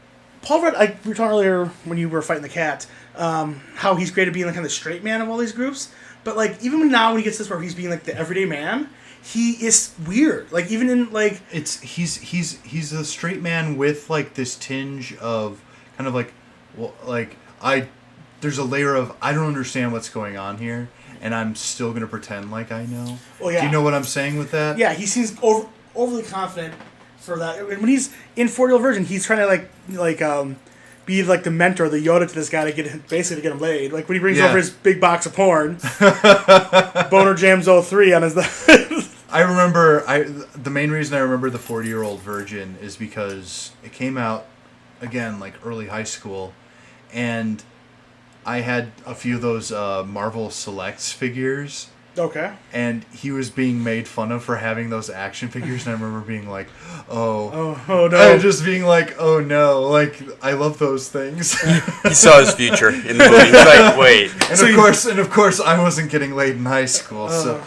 Paul Rudd. We were talking earlier when you were fighting the cat, how he's great at being kind of the straight man of all these groups. But even now when he gets this where he's being like the everyday man. He is weird. Even in he's a straight man with this tinge of kind of there's a layer of I don't understand what's going on here, and I'm still gonna pretend like I know. Well, yeah. Do you know what I'm saying with that? Yeah, he seems overly confident for that. And when he's in 40 Year Old Virgin, he's trying to be the mentor, the Yoda to this guy to get him laid. Like when he brings over his big box of porn, Boner Jams 03 on his. I remember the main reason I remember the 40-Year-Old Virgin is because it came out again early high school, and I had a few of those Marvel Selects figures, Okay. And he was being made fun of for having those action figures, and I remember being like, Oh no. and just being like, oh no, like, I love those things. He saw his future in the movie. He's like, wait. And of course, I wasn't getting laid in high school, so.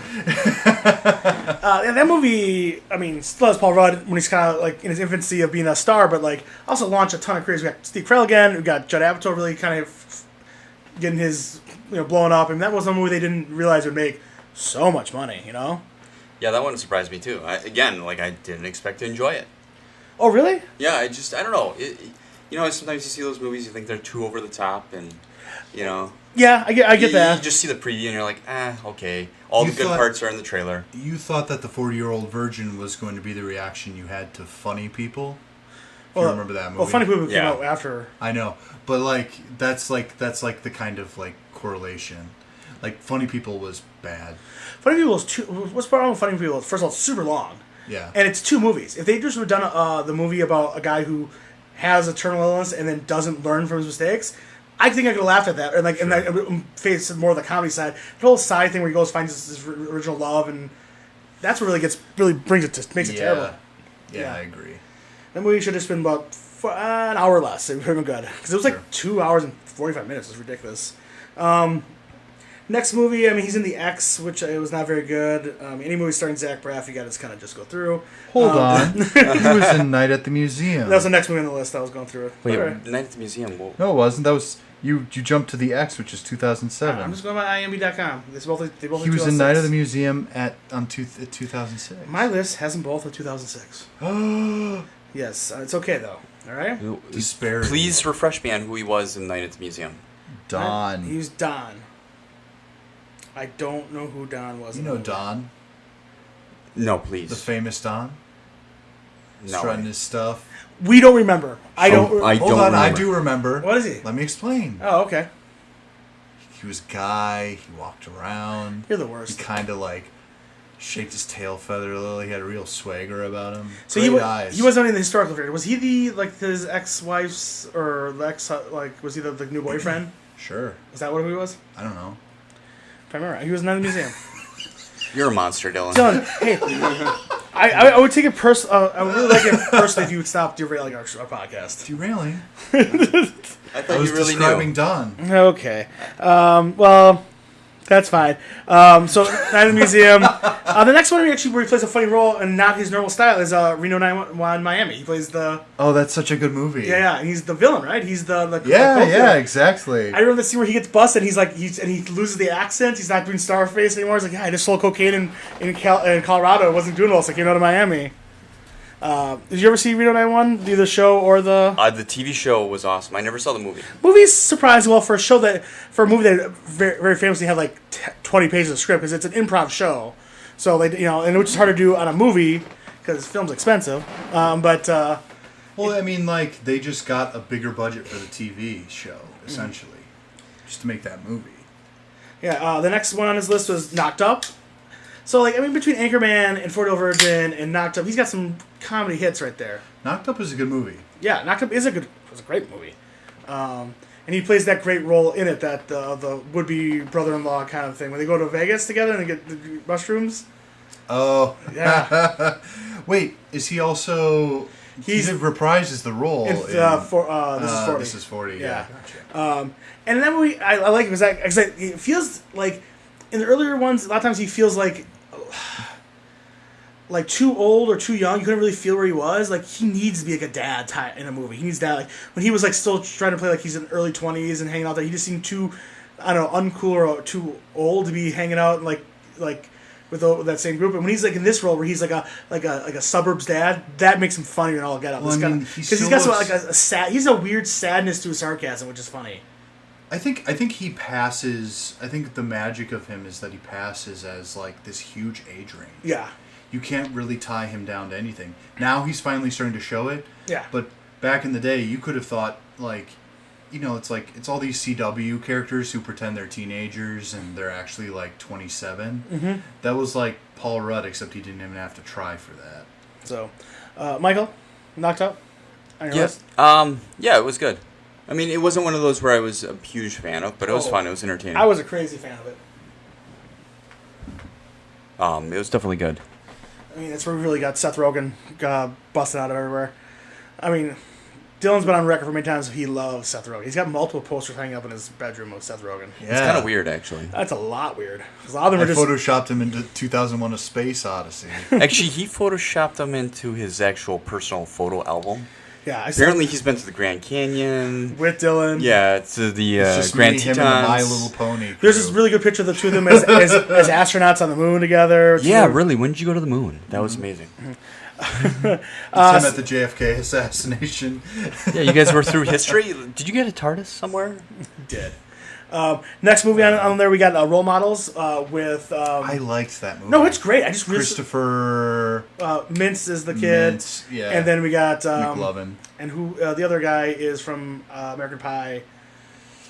And that movie, I mean, still has Paul Rudd when he's kind of like in his infancy of being a star, but like also launched a ton of careers. We got Steve Carell again. We got Judd Apatow really kind of getting his blowing up, and that was a movie they didn't realize would make so much money. Yeah, that one surprised me too. I didn't expect to enjoy it. Oh really? Yeah, I don't know. Sometimes you see those movies, you think they're too over the top, and Yeah, I get that. You just see the preview and you're like, okay. All the good parts are in the trailer. You thought that the 40-year-old virgin was going to be the reaction you had to Funny People? You remember that movie? Well, Funny People came out after. I know, but that's the kind of correlation. Like, Funny People was bad. Funny People was too. What's the problem with Funny People? First of all, it's super long. Yeah. And it's 2 movies. If they just would have done the movie about a guy who has a terminal illness and then doesn't learn from his mistakes, I think I could have laughed at that, and face more of the comedy side. The whole side thing where he goes finds his original love, and that's what really brings it to makes it terrible. Yeah, I agree. That movie should have just been about an hour less. It would have been good because it was like 2 hours and 45 minutes. It was ridiculous. Next movie, I mean, he's in The X, which it was not very good. Any movie starring Zach Braff, you got to kind of just go through. Hold on. He was in Night at the Museum. That was the next movie on the list I was going through. Wait, Night at the Museum? Whoa. No, it wasn't. That was... You jumped to The X, which is 2007. I'm just going by IMDb.com. They both he was in Night at the Museum at 2006. My list has them both at 2006. Yes, it's okay, though. All right? Disparity. Please refresh me on who he was in Night at the Museum. Don. He was Don. I don't know who Don was. You know Don? No, please. The famous Don? No. Strutting his stuff. We don't remember. Hold on, I do remember. What is he? Let me explain. Oh, okay. He was a guy. He walked around. You're the worst. He kind of shaked his tail feather a little. He had a real swagger about him. So Great eyes. He wasn't in the historical figure. Was he his ex-wife's or was he the new boyfriend? Sure. Is that what he was? I don't know. If I remember, he was in the museum. You're a monster, Dylan. Dylan, hey, I would take it personally. I would really like it personally if you would stop derailing our podcast. Derailing? I thought I was you really describing knew. Don. Okay. Well, that's fine. So, Night at the Museum. The next one, where he plays a funny role and not his normal style, is Reno 911 Miami. He plays the... Oh, that's such a good movie. Yeah, and he's the villain, right? He's the Yeah, exactly. I remember the scene where he gets busted, and he loses the accent. He's not doing Starface anymore. He's like, yeah, I just sold cocaine in Colorado. It wasn't doing well, so I came out of Miami. Did you ever see Reno 911, the show or the... The TV show was awesome. I never saw the movie. Movie's surprised well for a movie that very, very famously had 20 pages of script, because it's an improv show. So and which is hard to do on a movie because film's expensive. Well, I mean, they just got a bigger budget for the TV show, essentially, just to make that movie. Yeah. The next one on his list was Knocked Up. So between Anchorman and 40 Year Old Virgin and Knocked Up, he's got some comedy hits right there. Knocked Up is a good movie. Yeah, Knocked Up was a great movie. And he plays that great role in it, that the would-be brother-in-law kind of thing. When they go to Vegas together and they get the mushrooms. Oh. Yeah. Wait, is he also... He reprises the role in... This is 40. Yeah. Gotcha. And that movie, I like it because it feels like... In the earlier ones, a lot of times he feels like too old or too young. You couldn't really feel where he was. He needs to be a dad in a movie. He needs that. When he was still trying to play he's in early 20s and hanging out there, he just seemed too, I don't know, uncool or too old to be hanging out with that same group. And when he's in this role where he's like a suburbs dad, that makes him funnier and all get out. Because he's got he's a weird sadness to his sarcasm, which is funny. I think he passes. I think the magic of him is that he passes as this huge age range. Yeah. You can't really tie him down to anything. Now he's finally starting to show it. Yeah. But back in the day, you could have thought it's all these CW characters who pretend they're teenagers and they're actually 27. Mm-hmm. That was Paul Rudd, except he didn't even have to try for that. So, Michael, Knocked Up? Yes. Yeah, it was good. I mean, it wasn't one of those where I was a huge fan of, but it was fun. It was entertaining. I was a crazy fan of it. It was definitely good. I mean, that's where we really got Seth Rogen busted out of everywhere. I mean, Dylan's been on record for many times he loves Seth Rogen. He's got multiple posters hanging up in his bedroom of Seth Rogen. Yeah. It's kind of weird, actually. That's a lot weird. 'Cause a lot of them I are just... photoshopped him into 2001: A Space Odyssey. Actually, he photoshopped them into his actual personal photo album. Yeah, I saw Apparently, he's been to the Grand Canyon. with Dylan. Yeah, to the It's just Grand me, him, and the My Tetons. Little Pony. There's this really good picture of the two of them as astronauts on the moon together. It's Yeah, really- really. When did you go to the moon? That was amazing. It's him at the JFK assassination. Yeah, you guys were through history. Did you get a TARDIS somewhere? Did. Next movie on there, we got Role Models with... I liked that movie. no, it's great. I just really... Christopher Mintz is the kid. Mintz, yeah. And then we got... McLovin. and who the other guy is from American Pie.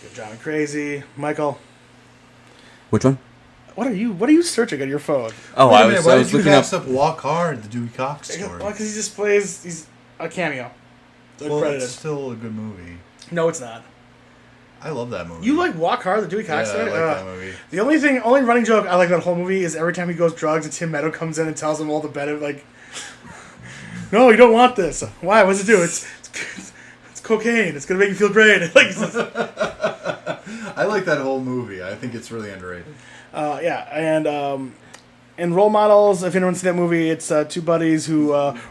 Good John and Crazy. Michael. Which one? What are you searching on your phone? Oh, Wait a I minute, was, why I did was you looking up. pass up Walk Hard, the Dewey Cox story? Well, because he just plays... He's a cameo. Well, Uncredited. it's still a good movie. No, it's not. I love that movie. You like Walk Hard, the Dewey Yeah, I Cox like story? that movie. The only running joke I like that whole movie is every time he goes drugs and Tim Meadow comes in and tells him all the better, like, no, you don't want this. Why? What's it do? It's cocaine. It's gonna make you feel great. Like, I like that whole movie. I think it's really underrated. yeah, and Role Models. If anyone's seen that movie, it's two buddies who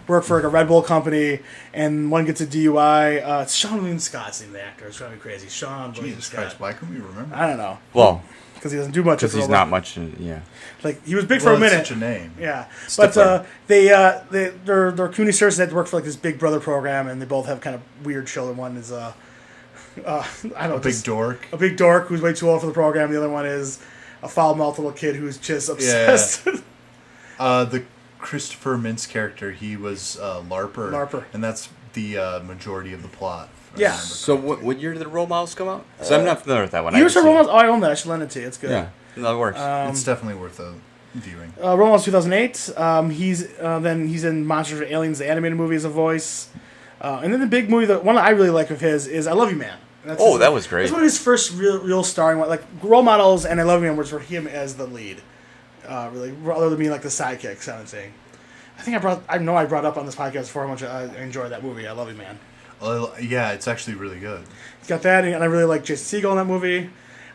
work for like a Red Bull company, and one gets a DUI. It's Sean William Scott's name, the actor. It's driving me crazy. Sean William Jesus Scott. Christ, why couldn't we remember? I don't know. Well, Because he doesn't do much. because with he's Role not Models. much. Yeah. Like he was big Well, for a it's minute. such a name. Yeah, Stifler. but their CUNY students had to work for like this Big Brother program, and they both have kind of weird children. One is I don't know, A big just dork. a big dork who's way too old for the program. The other one is a foul-mouthed little kid who's just obsessed. The Christopher Mintz character, he was LARPer. LARPer. And that's the majority of the plot. if I Yeah. remember So what year did the Role Models come out? Because I'm not familiar with that one. I You haven't said seen Role it. Models? Oh, I own that. I should lend it to you. It's good. Yeah, that works. It's definitely worth a viewing. Role Models 2008. He's in Monsters and Aliens, the animated movie, as a voice. And then the big movie, the one that I really like of his is I Love You Man. That's Oh, that was great. That's one of his first real starring one. Like Role Models and I Love You Man was for him as the lead. Really, rather than being like the sidekick kind of thing. I know I brought up on this podcast before how much I enjoyed that movie. I Love You Man. Yeah, it's actually really good. It's got that, and I really like Jason Segel in that movie.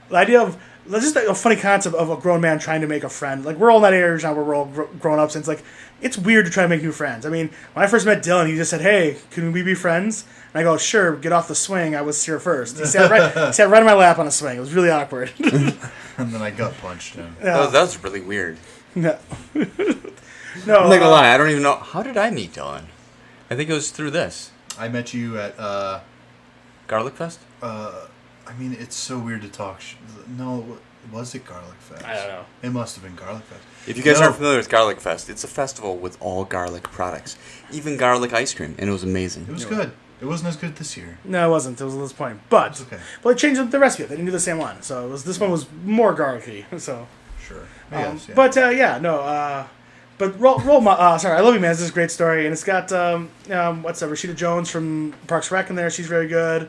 The idea of just a funny concept of a grown man trying to make a friend. Like we're all in that age now where we're all grown ups, and it's like it's weird to try to make new friends. I mean, when I first met Dylan, he just said, "Hey, can we be friends?" And I go, "Sure, get off the swing." I was here first. He sat right in my lap on a swing. It was really awkward. And then I gut punched him. That was really weird. No, I'm not gonna lie. I don't even know. How did I meet Dylan? I think it was through this I met you at, Garlic Fest. I mean, it's so weird to talk. No, was it Garlic Fest? I don't know. It must have been Garlic Fest. If you guys No. aren't familiar with Garlic Fest, it's a festival with all garlic products, even garlic ice cream, and it was amazing. It was good. It wasn't as good this year. No, it wasn't. It was a disappointment. But It's okay. Well, they changed the recipe. They didn't do the same one. So this one was more garlicky. So, Sure. Yes, yeah. but but sorry, I Love You Man is this great story, and it's got Rashida Jones from Parks and Rec in there. She's very good.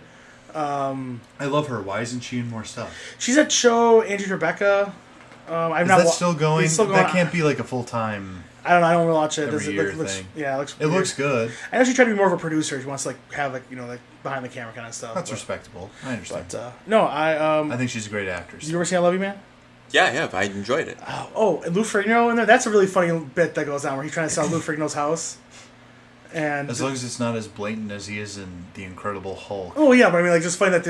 I love her. Why isn't she in more stuff? She's at show Angie Tribeca. Is that still going? It's still going. That can't be like a full-time... I don't know. I don't really watch it. Every Does it year looks, thing. Yeah, it looks. It weird. looks good. I know she tried to be more of a producer. She wants to have behind the camera kind of stuff. That's respectable. I understand. But no, I think she's a great actress. Did you ever see I Love You Man? Yeah, yeah, I enjoyed it. Oh, and Lou Ferrigno in there. That's a really funny bit that goes on where he's trying to sell Lou Ferrigno's house. And As long as it's not as blatant as he is in The Incredible Hulk. oh yeah, but I mean just funny that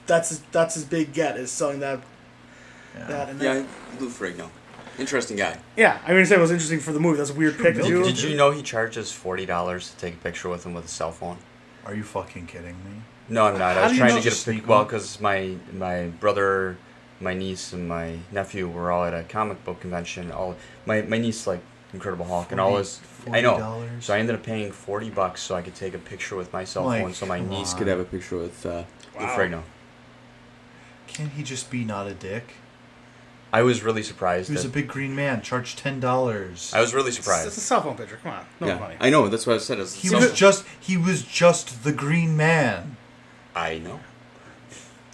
that's his big get is selling that. That and Yeah, that. Lou Ferrigno. Interesting guy. Yeah, I mean, it was interesting for the movie. That's a weird pick to do. Did you know he charges $40 to take a picture with him with a cell phone? Are you fucking kidding me? No, I'm not. How I was do you trying know? to get a Sneak pic. Well, one? because my brother, my niece, and my nephew were all at a comic book convention. My niece liked Incredible Hulk, and all his. I know. $40? So I ended up paying $40 so I could take a picture with my cell Like, phone, so my come niece on. could have a picture with Lou Ferrigno. Can't he just be not a dick? I was really surprised. He was a big green man, charged $10. I was really It's a surprised. cell phone picture. Come on, no Yeah, money. I know. That's what I said. He was just the green man. I know.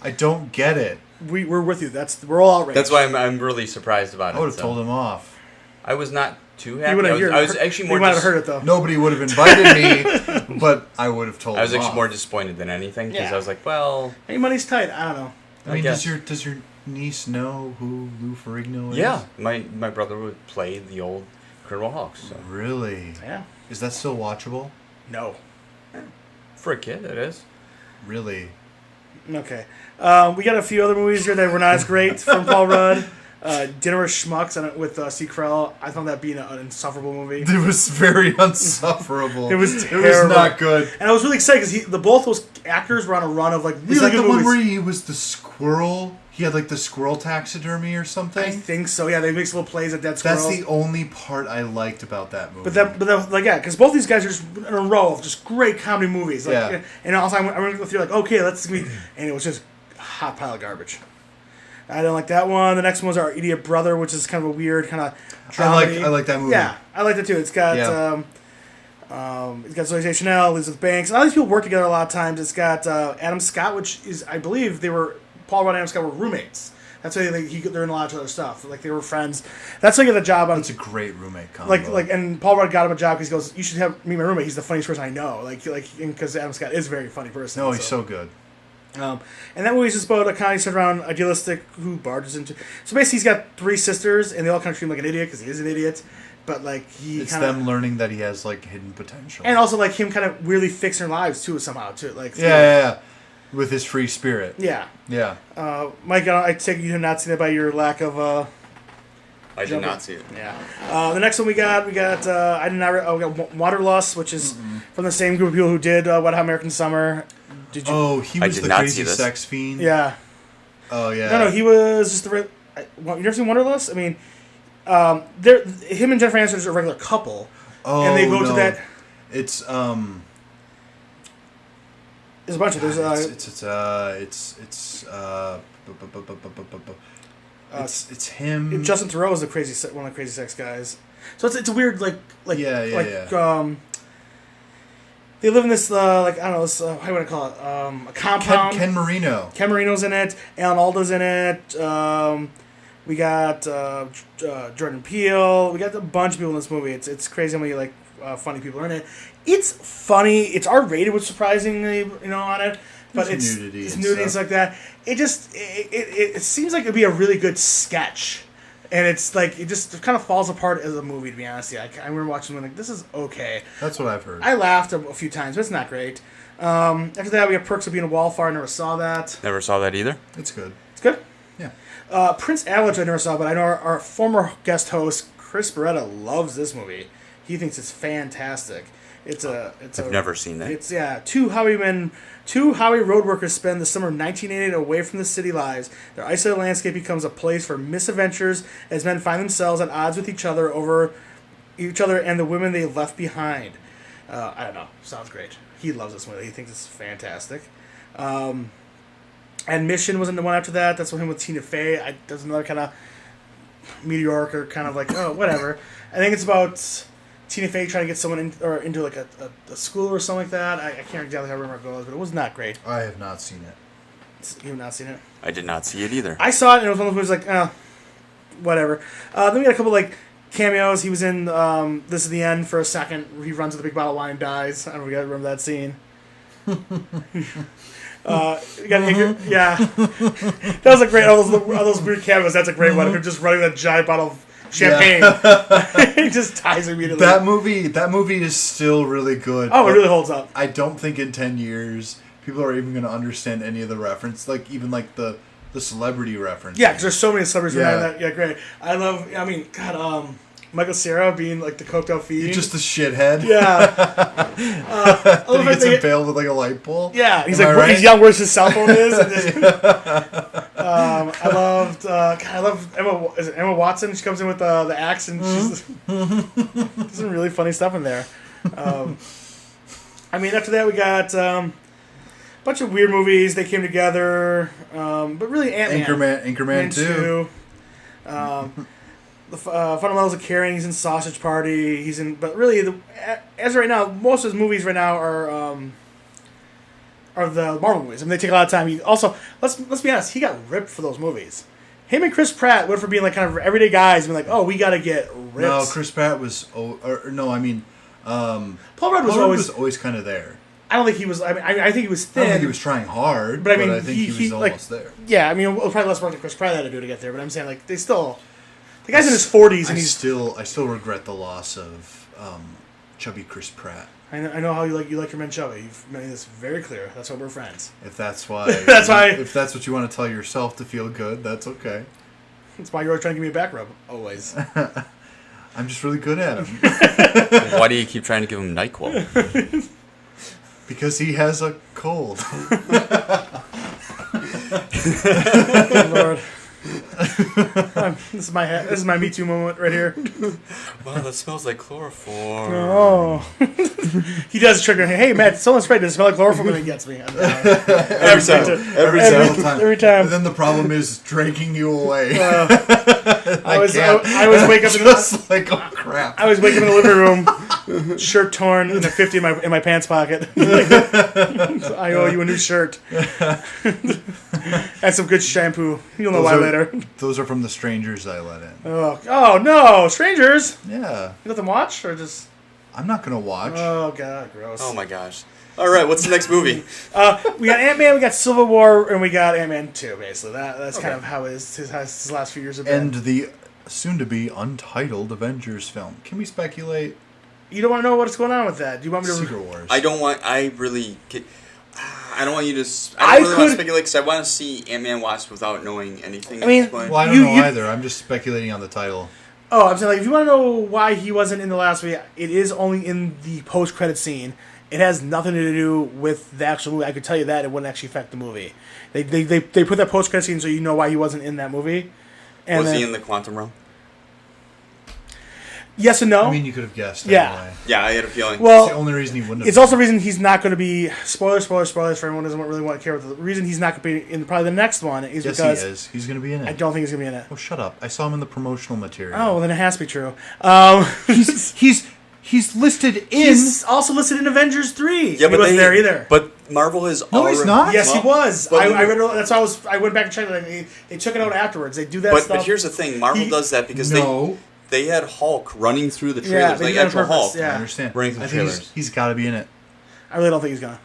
I don't get it. we're with you. We're all outraged. That's why I'm really surprised about it. I would have told him off. I was not too You happy. would've- I was actually more. You might have heard it though. Nobody would have invited me, but I would have told him I was actually off. more disappointed than anything because Yeah. I was like, well, Hey, money's tight. I don't know. I mean, guess. does your niece know who Lou Ferrigno is? yeah, my brother would play the old Incredible Hulk. So Really? Yeah. Is that still watchable? No. for a kid, it is. Really? Okay. We got a few other movies here that were not as great from Paul Rudd. Dinner with Schmucks with Steve Carell. I found that being an insufferable movie. It was very unsufferable. It was It terrible. was not good. And I was really excited because both those actors were on a run of like really Is that good the one movies. where he was the squirrel? He had like the squirrel taxidermy or I something? think so. Yeah, they make little plays at dead squirrels. That's the only part I liked about that movie. But like yeah, because both these guys are just in a row of just great comedy movies. Like, Yeah. And also I went through like okay, let's meet, and it was just a hot pile of garbage. I didn't like that one. The next one was Our Idiot Brother, which is kind of a weird kind of dramedy. I like that movie. Yeah, I like that too. It's got it's got Zoe Deschanel, Elizabeth Banks. A lot of these people work together a lot of times. It's got Adam Scott, which is I believe Paul Rudd and Adam Scott were roommates. That's why they're in a lot of other stuff. Like they were friends. That's how you get the job on. It's a great roommate combo. And Paul Rudd got him a job because he goes, "You should meet my roommate. He's the funniest person I know." Because Adam Scott is a very funny person. No, he's so good. And that movie's just about a comedy centered around idealistic who barges into. So basically, he's got three sisters, and they all kind of treat him like an idiot because he is an idiot. But like It's kind of them learning that he has like hidden potential. and also like him kind of really fixing their lives too somehow too. Like yeah. With his free spirit. yeah. Yeah. Mike, I take it you have not seen it by your lack of. I did not see it. Yeah. The next one we got we got Waterlust, which is from the same group of people who did Wet Hot American Summer. Did you? Oh, he I was did the not crazy see this. sex fiend? Yeah. Oh, yeah. No, he was just the. You never seen Wanderlust? I mean, him and Jennifer Aniston are a regular couple, Oh, and they go no. to that. It's, There's a bunch of there's it's him. Justin Theroux is one of the crazy sex guys. So it's a weird Yeah. they live in this I don't know this how do you want to call it a compound. Ken Marino. Ken Marino's in it. Alan Alda's in it. We got Jordan Peele. We got a bunch of people in this movie. It's crazy how many funny people are in it. It's funny. It's R-rated, which surprisingly on it. But There's it's nudity and nudity and stuff like that. It just it seems like it'd be a really good sketch, and it's like it just kind of falls apart as a movie. To be honest, yeah, I remember watching it like this is okay. That's what I've heard. I laughed a few times, but it's not great. After that, we have Perks of Being a Wallflower. I never saw that. Never saw that either. It's good. It's good. Yeah. Prince Avalanche I never saw, but I know our former guest host Chris Beretta loves this movie. He thinks it's fantastic. I've never seen that. It's two highway road workers spend the summer of 1988 away from the city lives. Their isolated landscape becomes a place for misadventures as men find themselves at odds with each other and the women they left behind. I don't know. Sounds great. He loves this movie. He thinks it's fantastic. And Mission was in the one after that. That's him with Tina Fey. That's another kind of mediocre, kind of like, oh, whatever. I think it's about Tina Fey trying to get someone into like a school or something like that. I can't exactly remember how it goes, but it was not great. I have not seen it. You have not seen it? I did not see it either. I saw it, and it was one of those movies like, whatever. Then we got a couple like cameos. He was in This Is the End for a second. He runs with a big bottle of wine and dies. I don't know if you guys remember that scene. You got yeah. That was a great. All those weird cameos. That's a great one. Him just running with a giant bottle of champagne. He just dies immediately. That movie is still really good. Oh, it really holds up. I don't think in 10 years people are even going to understand any of the reference, like even like the celebrity reference. Yeah, because there's so many celebrities Yeah. in that. Yeah, great. I mean, God, Michael Cera being like the coked out fiend. Just a shithead. Yeah. Then he gets impaled with like a light pole. Yeah, he's Am like, I right? he's young. Where's his cell phone is? I love Emma. Is it Emma Watson? She comes in with the axe and she's there's some really funny stuff in there. I mean, after that we got a bunch of weird movies. They came together, but really Ant-Man. Anchorman 2. The Fundamentals of Caring. He's in Sausage Party. He's in, but really, as of right now, most of his movies right now are or the Marvel movies. I mean, they take a lot of time. He also, let's be honest, he got ripped for those movies. Him and Chris Pratt went from being like kind of everyday guys, being like, oh, we got to get ripped. No, Chris Pratt was. Paul Rudd was always kind of there. I don't think he was. I mean, I think he was thin. I don't think he was trying hard, but I mean, I think he was almost there. Yeah, I mean, it was probably less work than Chris Pratt had to do to get there. But I'm saying, like, they still. The guy's in his 40s, and I still regret the loss of chubby Chris Pratt. I know how you like your men chubby. You've made this very clear. That's why we're friends. If that's why, If that's what you want to tell yourself to feel good, that's okay. That's why you're always trying to give me a back rub. Always. I'm just really good at him. Why do you keep trying to give him NyQuil? Because he has a cold. Oh, Lord. This is my Me Too moment right here. Wow, that smells like chloroform. Oh. He does trigger. Hey, Matt, someone's afraid. Does it smell like chloroform? And he gets me. Every time. And then the problem is dragging you away. I was waking up just like, oh crap. I was waking up in the living room, shirt torn, and a 50 in my pants pocket. I owe you a new shirt. And some good shampoo. You'll know why later. Those are from the strangers I let in. Oh no, strangers. Yeah. You let them watch or just? I'm not gonna watch. Oh god, gross. Oh my gosh. All right, what's the next movie? We got Ant-Man, we got Civil War, and we got Ant-Man 2. Basically, that's kind of how his last few years have been. And the soon-to-be untitled Avengers film. Can we speculate? You don't want to know what's going on with that. Do you want me to? Secret Wars. I don't want you to. I don't really want to speculate because I want to see Ant-Man Wasp without knowing anything. I mean, well, I don't know either. I'm just speculating on the title. Oh, I'm saying, like, if you want to know why he wasn't in the last movie, it is only in the post-credit scene. It has nothing to do with the actual movie. I could tell you that it wouldn't actually affect the movie. They put that post-credit scene so you know why he wasn't in that movie. And was he in the quantum realm? Yes and no. I mean, you could have guessed. Yeah. Anyway. Yeah, I had a feeling. Well, it's the only reason he wouldn't have. It's also the reason he's not going to be... Spoilers for everyone who doesn't really want to care. The reason he's not going to be in probably the next one is because... Yes, he is. He's going to be in it. I don't think he's going to be in it. Oh, shut up. I saw him in the promotional material. Oh, well, then it has to be true. He's listed in... He's also listed in Avengers 3. Yeah, he wasn't there either. But Marvel has No, already... he's not. Yes, he was. But I read. That's why I went back and checked it. They took it out afterwards. They do that stuff. But here's the thing. Marvel does that because they had Hulk running through the trailers, they like did it on actual purpose, Hulk. yeah. I understand. Running through I the think trailers. he's got to be in it. I really don't think he's gonna.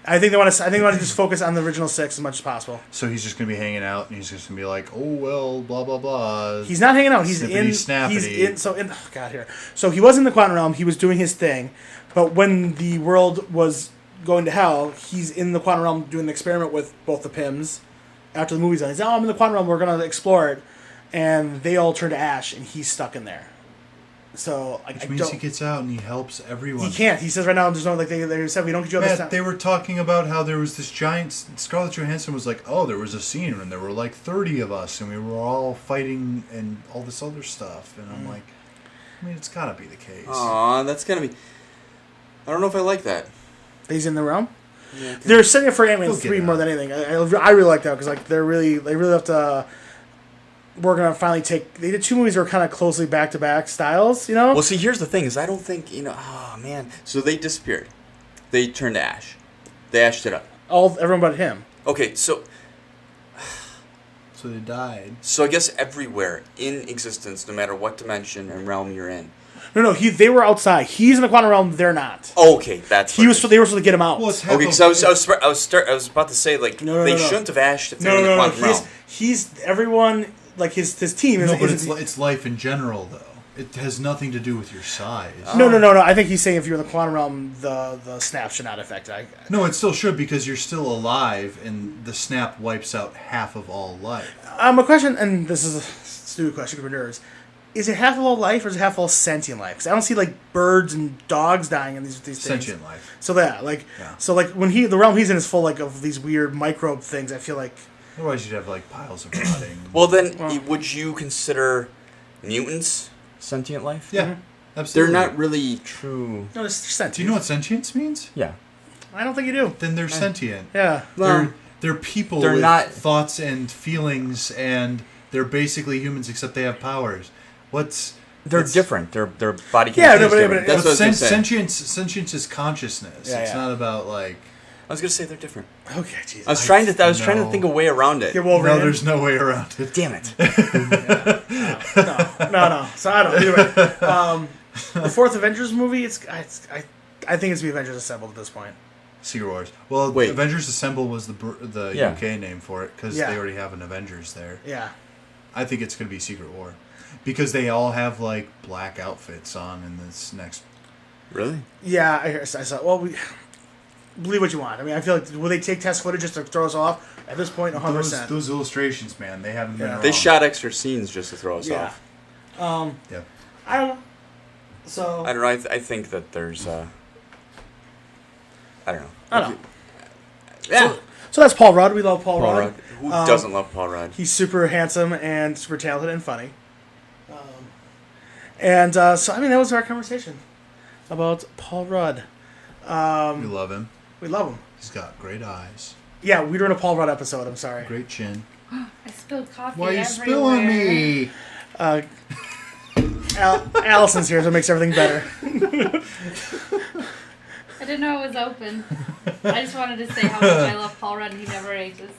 I think they want to just focus on the original 6 as much as possible. So he's just going to be hanging out, and he's just going to be like, oh, well, blah, blah, blah. He's not hanging out. He's Snippety, in. snappity. He's in. Oh God, here. So he was in the quantum realm. He was doing his thing, but when the world was going to hell, he's in the quantum realm doing an experiment with both the Pims. After the movie's done, he's I'm in the quantum realm. We're going to explore it, and they all turn to ash, and he's stuck in there. So Which means he gets out and he helps everyone. He can't. He says right now, there's no they said we don't get you out this time. They were talking about how there was this giant. Scarlett Johansson was like, "Oh, there was a scene and there were like 30 of us and we were all fighting and all this other stuff." And I'm like, I mean, it's got to be the case. Aw, that's gonna be. I don't know if I like that. He's in the realm. Yeah, They're setting it for Ant-Man 3 out. more than anything. I really like that because like they really have to. We're gonna finally take. They did 2 movies that were kind of closely back-to-back styles, you know. Well, see, here's the thing: is I don't think Oh man, so they disappeared. They turned to ash. They ashed it up. Everyone but him. Okay, so they died. I guess everywhere in existence, no matter what dimension and realm you're in. No. They were outside. He's in the quantum realm. They're not. Okay, that's. They were supposed to get him out. Well, it's Okay, because I was about to say like they shouldn't have ashed if they were in the quantum realm. He's everyone. Like his team is. No, but it's life in general, though. It has nothing to do with your size. No. I think he's saying if you're in the quantum realm, the snap should not affect it. No, it still should because you're still alive, and the snap wipes out half of all life. A question, and this is a stupid question for nerds: is it half of all life, or is it half of all sentient life? Because I don't see like birds and dogs dying in these things. Sentient life. So when the realm he's in is full like of these weird microbe things. I feel like. Otherwise, you'd have like piles of rotting. Well, then, would you consider mutants sentient life? Yeah, absolutely. They're not really true. No, they're sentient. Do you know what sentience means? Yeah. I don't think you do. Then they're sentient. Yeah. They're people they're with not thoughts and feelings, and they're basically humans except they have powers. They're different. Their body. Yeah, That's what I was gonna say. Sentience is consciousness. Yeah, it's not about like. I was gonna say they're different. Okay, Jesus. I was trying to think a way around it. Get Wolverine. No, there's no way around it. Damn it. No. So I don't. Either way, the fourth Avengers movie. I think it's the Avengers Assembled at this point. Secret Wars. Well, Wait. Avengers Assemble was the Yeah. UK name for it because they already have an Avengers there. Yeah. I think it's going to be Secret War because they all have like black outfits on in this next. Really? Yeah, I saw. Well, believe what you want. I mean, I feel like will they take test footage just to throw us off? At this point, 100%. Those illustrations, man, they haven't been. They wrong. shot extra scenes just to throw us Yeah. off. Yeah. I don't know. So I don't know. I think that there's. I don't know. I don't know. Yeah. So that's Paul Rudd. We love Paul Rudd. Who doesn't love Paul Rudd? He's super handsome and super talented and funny. So I mean, that was our conversation about Paul Rudd. We love him. We love him. He's got great eyes, Yeah, we were in a Paul Rudd episode. I'm sorry. great chin. I spilled coffee Why are you everywhere. spilling me? Allison's here, so it makes everything better. I didn't know it was open. I just wanted to say how much I love Paul Rudd and he never ages.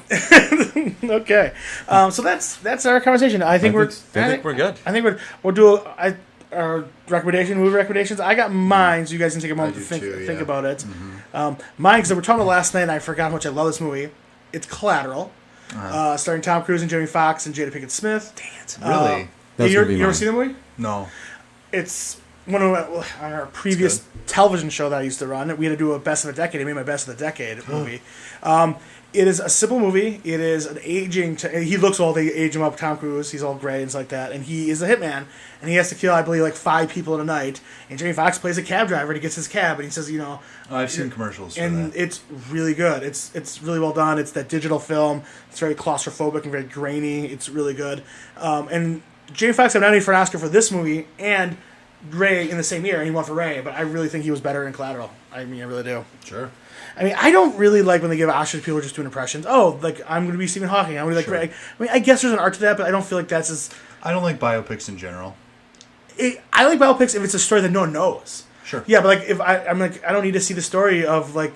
Okay, so that's our conversation. I think we're good. I think we'll do our movie recommendations. I got mine, so you guys can take a moment to think about it. Mm-hmm. Mine, because we were talking about last night, and I forgot how much I love this movie. It's Collateral, starring Tom Cruise and Jamie Foxx and Jada Pinkett Smith. Really? You ever seen the movie? No. It's one of our previous television show that I used to run. We had to do a best of the decade. I made my best of the decade movie. It is a simple movie. It is an aging. He looks old. They age him up. Tom Cruise. He's all gray and stuff like that. And he is a hitman. And he has to kill, I believe, like 5 people in a night. And Jamie Foxx plays a cab driver. And he gets his cab. And he says, I've seen commercials for and that. it's really good. It's really well done. It's that digital film. It's very claustrophobic and very grainy. It's really good. And Jamie Foxx got nominated for an Oscar for this movie and Ray in the same year, and he won for Ray. But I really think he was better in Collateral. I mean, I really do. Sure. I mean, I don't really like when they give Oscars to people who are just doing impressions. Oh, like, I'm going to be Stephen Hawking. I'm going to be like Ray. I mean, I guess there's an art to that, but I don't feel like that's as... I don't like biopics in general. I like biopics if it's a story that no one knows. Sure. Yeah, but like, if I'm like, I don't need to see the story of like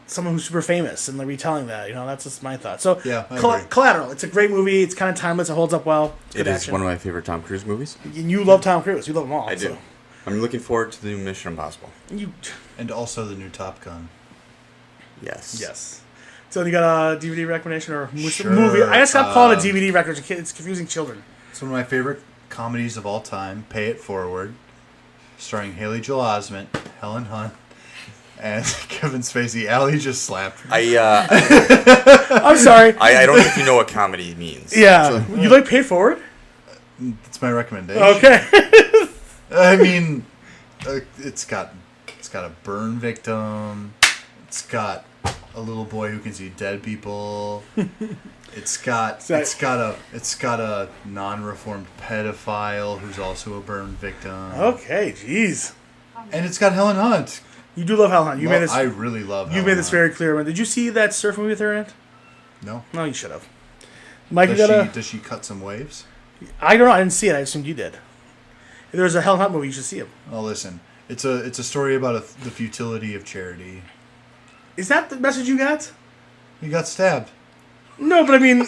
someone who's super famous and like retelling that. That's just my thought. So Yeah, I agree. Collateral. It's a great movie. It's kind of timeless. It holds up well. It's It good is action. one of my favorite Tom Cruise movies. And you love Tom Cruise. You love them all. I do. So. I'm looking forward to the new Mission Impossible. And also the new Top Gun. Yes. Yes. So you got a DVD recommendation or Sure. movie? I just stopped calling it DVD records. It's confusing children. It's one of my favorite comedies of all time, Pay It Forward, starring Haley Joel Osment, Helen Hunt, and Kevin Spacey. Allie just slapped me. I'm sorry. I don't think you know what comedy means. Yeah. You like Pay It Forward? It's my recommendation. Okay. I mean, it's got a burn victim. It's got a little boy who can see dead people. It's got a non-reformed pedophile who's also a burn victim. Okay, jeez. And it's got Helen Hunt. You do love Helen Hunt. I really love Helen You made this Hunt. very clear. Did you see that surf movie with her in it? No. No, you should have. Mike, Does she cut some waves? I don't know. I didn't see it. I assumed you did. If there's a Helen Hunt movie, you should see it. Oh, listen. It's a story about the futility of charity. Is that the message you got? You got stabbed. No, but I mean...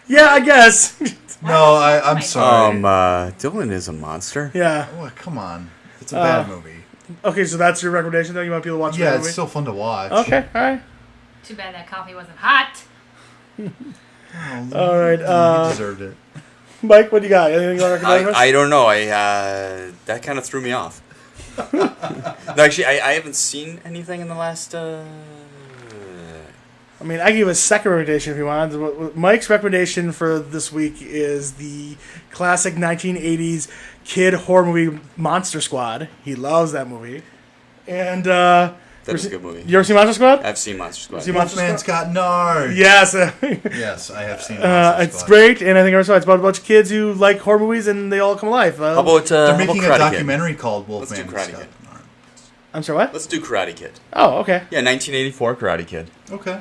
yeah, I guess. No, I'm sorry. Dylan is a monster. Yeah. Oh, come on. It's a bad movie. Okay, so that's your recommendation, though? You want people to watch Yeah, that it's movie? still fun to watch. Okay, all right. Too bad that coffee wasn't hot. All right. You deserved it. Mike, what do you got? Anything you want to recommend? I don't know. That kind of threw me off. No, actually, I haven't seen anything in the last. I mean, I give a second recommendation if you want. Mike's recommendation for this week is the classic 1980s kid horror movie Monster Squad. He loves that movie. And That's a good movie. You ever seen Monster Squad? I've seen Monster Squad. See Monster Wolfman's got nards. Yes. Yes, I have seen Monster It's Squad. great, and I think it's about a bunch of kids who like horror movies and they all come alive. How about They're making a Karate documentary called Let's do Wolfman's Karate got Kid. nards. I'm sorry, what? Let's do Karate Kid. Oh, okay. Yeah, 1984 Karate Kid. Okay.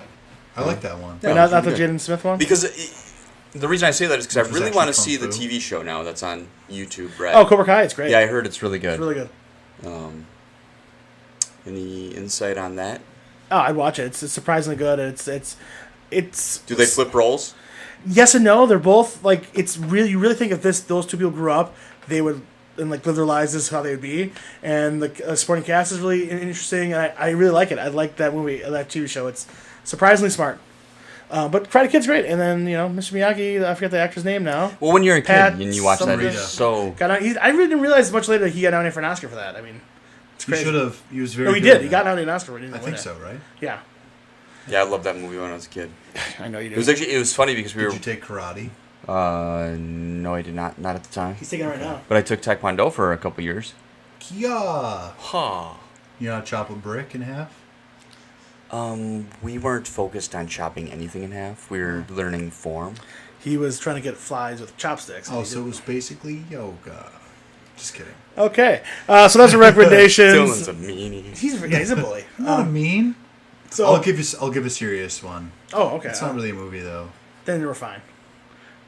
I like that one. Yeah, not the pretty good. Jaden Smith one? Because the reason I say that is because I Which is really actually want to Kung see the Fu. TV show now that's on YouTube. Right? Oh, Cobra Kai, it's great. Yeah, I heard it's really good. It's really good. Any insight on that? Oh, I'd watch it. It's surprisingly good. It's. Do they flip roles? Yes and no. They're both like it's really. You really think if those two people grew up, they would and like live their lives. This is how they would be. And the supporting cast is really interesting. And I really like it. I like that movie, that TV show. It's surprisingly smart. But Karate Kid's great. And then Mr. Miyagi. I forget the actor's name now. Well, when you're a Pat kid and you watch that, something. it's so. I really didn't realize much later he got nominated for an Oscar for that. I mean, it's He crazy. should have. He was very. No, he good did. at He that. got nominated an Oscar for it. He didn't I win think it. so, right? Yeah, Yeah, I loved that movie when I was a kid. I know you It did. was it was funny because we Did were. you take karate? No, I did not. Not at the time. He's taking it right now. But I took Taekwondo for a couple years. Yeah. Huh. You know how to chop a brick in half? We weren't focused on chopping anything in half. We were learning form. He was trying to get flies with chopsticks. Oh, so it was basically yoga. Just kidding. Okay, so that's the recommendations. Dylan's a meanie. He's a bully. Not mean. So I'll give a serious one. Oh, okay. It's not really a movie though. Then we're fine.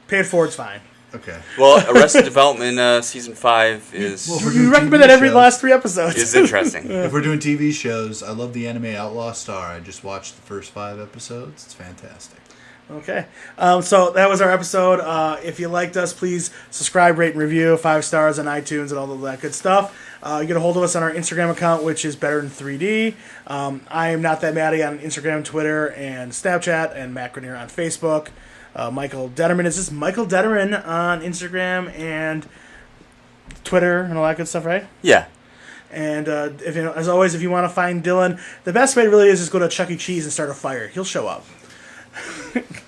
Pay it forward's fine. Okay. Well, Arrested Development season 5 is Well, we're You doing recommend TV that every shows. last 3 episodes. is interesting. If we're doing TV shows, I love the anime Outlaw Star. I just watched the first 5 episodes. It's fantastic. Okay. So that was our episode. If you liked us, please subscribe, rate, and review. 5 stars on iTunes and all of that good stuff. You get a hold of us on our Instagram account, which is Better Than 3D. I am Not That Maddie on Instagram, Twitter, and Snapchat, and Matt Grenier on Facebook. Michael Detterman is just Michael Detterman on Instagram and Twitter and all that good stuff, right? Yeah. And as always, if you want to find Dylan, the best way really is just go to Chuck E. Cheese and start a fire. He'll show up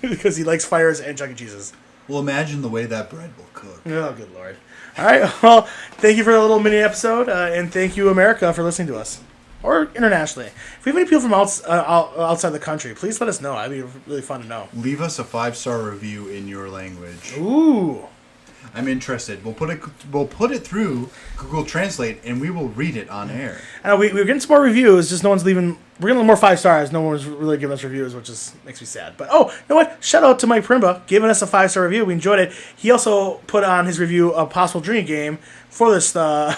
because he likes fires and Chuck E. Cheese's. Well, imagine the way that bread will cook. Oh, good lord! All right, well, thank you for a little mini episode, and thank you, America, for listening to us, or internationally. If we have any people from outside the country, please let us know. That'd be really fun to know. Leave us a 5-star review in your language. Ooh. I'm interested. We'll put it through Google Translate, and we will read it on air. I know we're getting some more reviews. Just no one's leaving. We're getting more 5 stars. No one's really giving us reviews, which makes me sad. But you know what? Shout out to Mike Primba giving us a 5-star review. We enjoyed it. He also put on his review a possible drinking game for this podcast,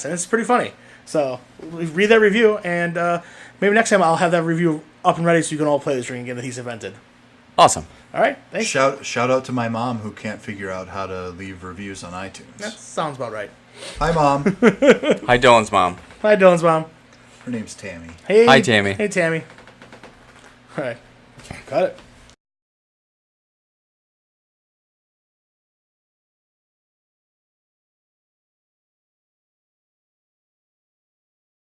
and it's pretty funny. So read that review, and maybe next time I'll have that review up and ready so you can all play this drinking game that he's invented. Awesome. All right, thanks. Shout out to my mom who can't figure out how to leave reviews on iTunes. That sounds about right. Hi, Mom. Hi, Dylan's mom. Hi, Dylan's mom. Her name's Tammy. Hey. Hi, Tammy. Hey, Tammy. All right. Got it.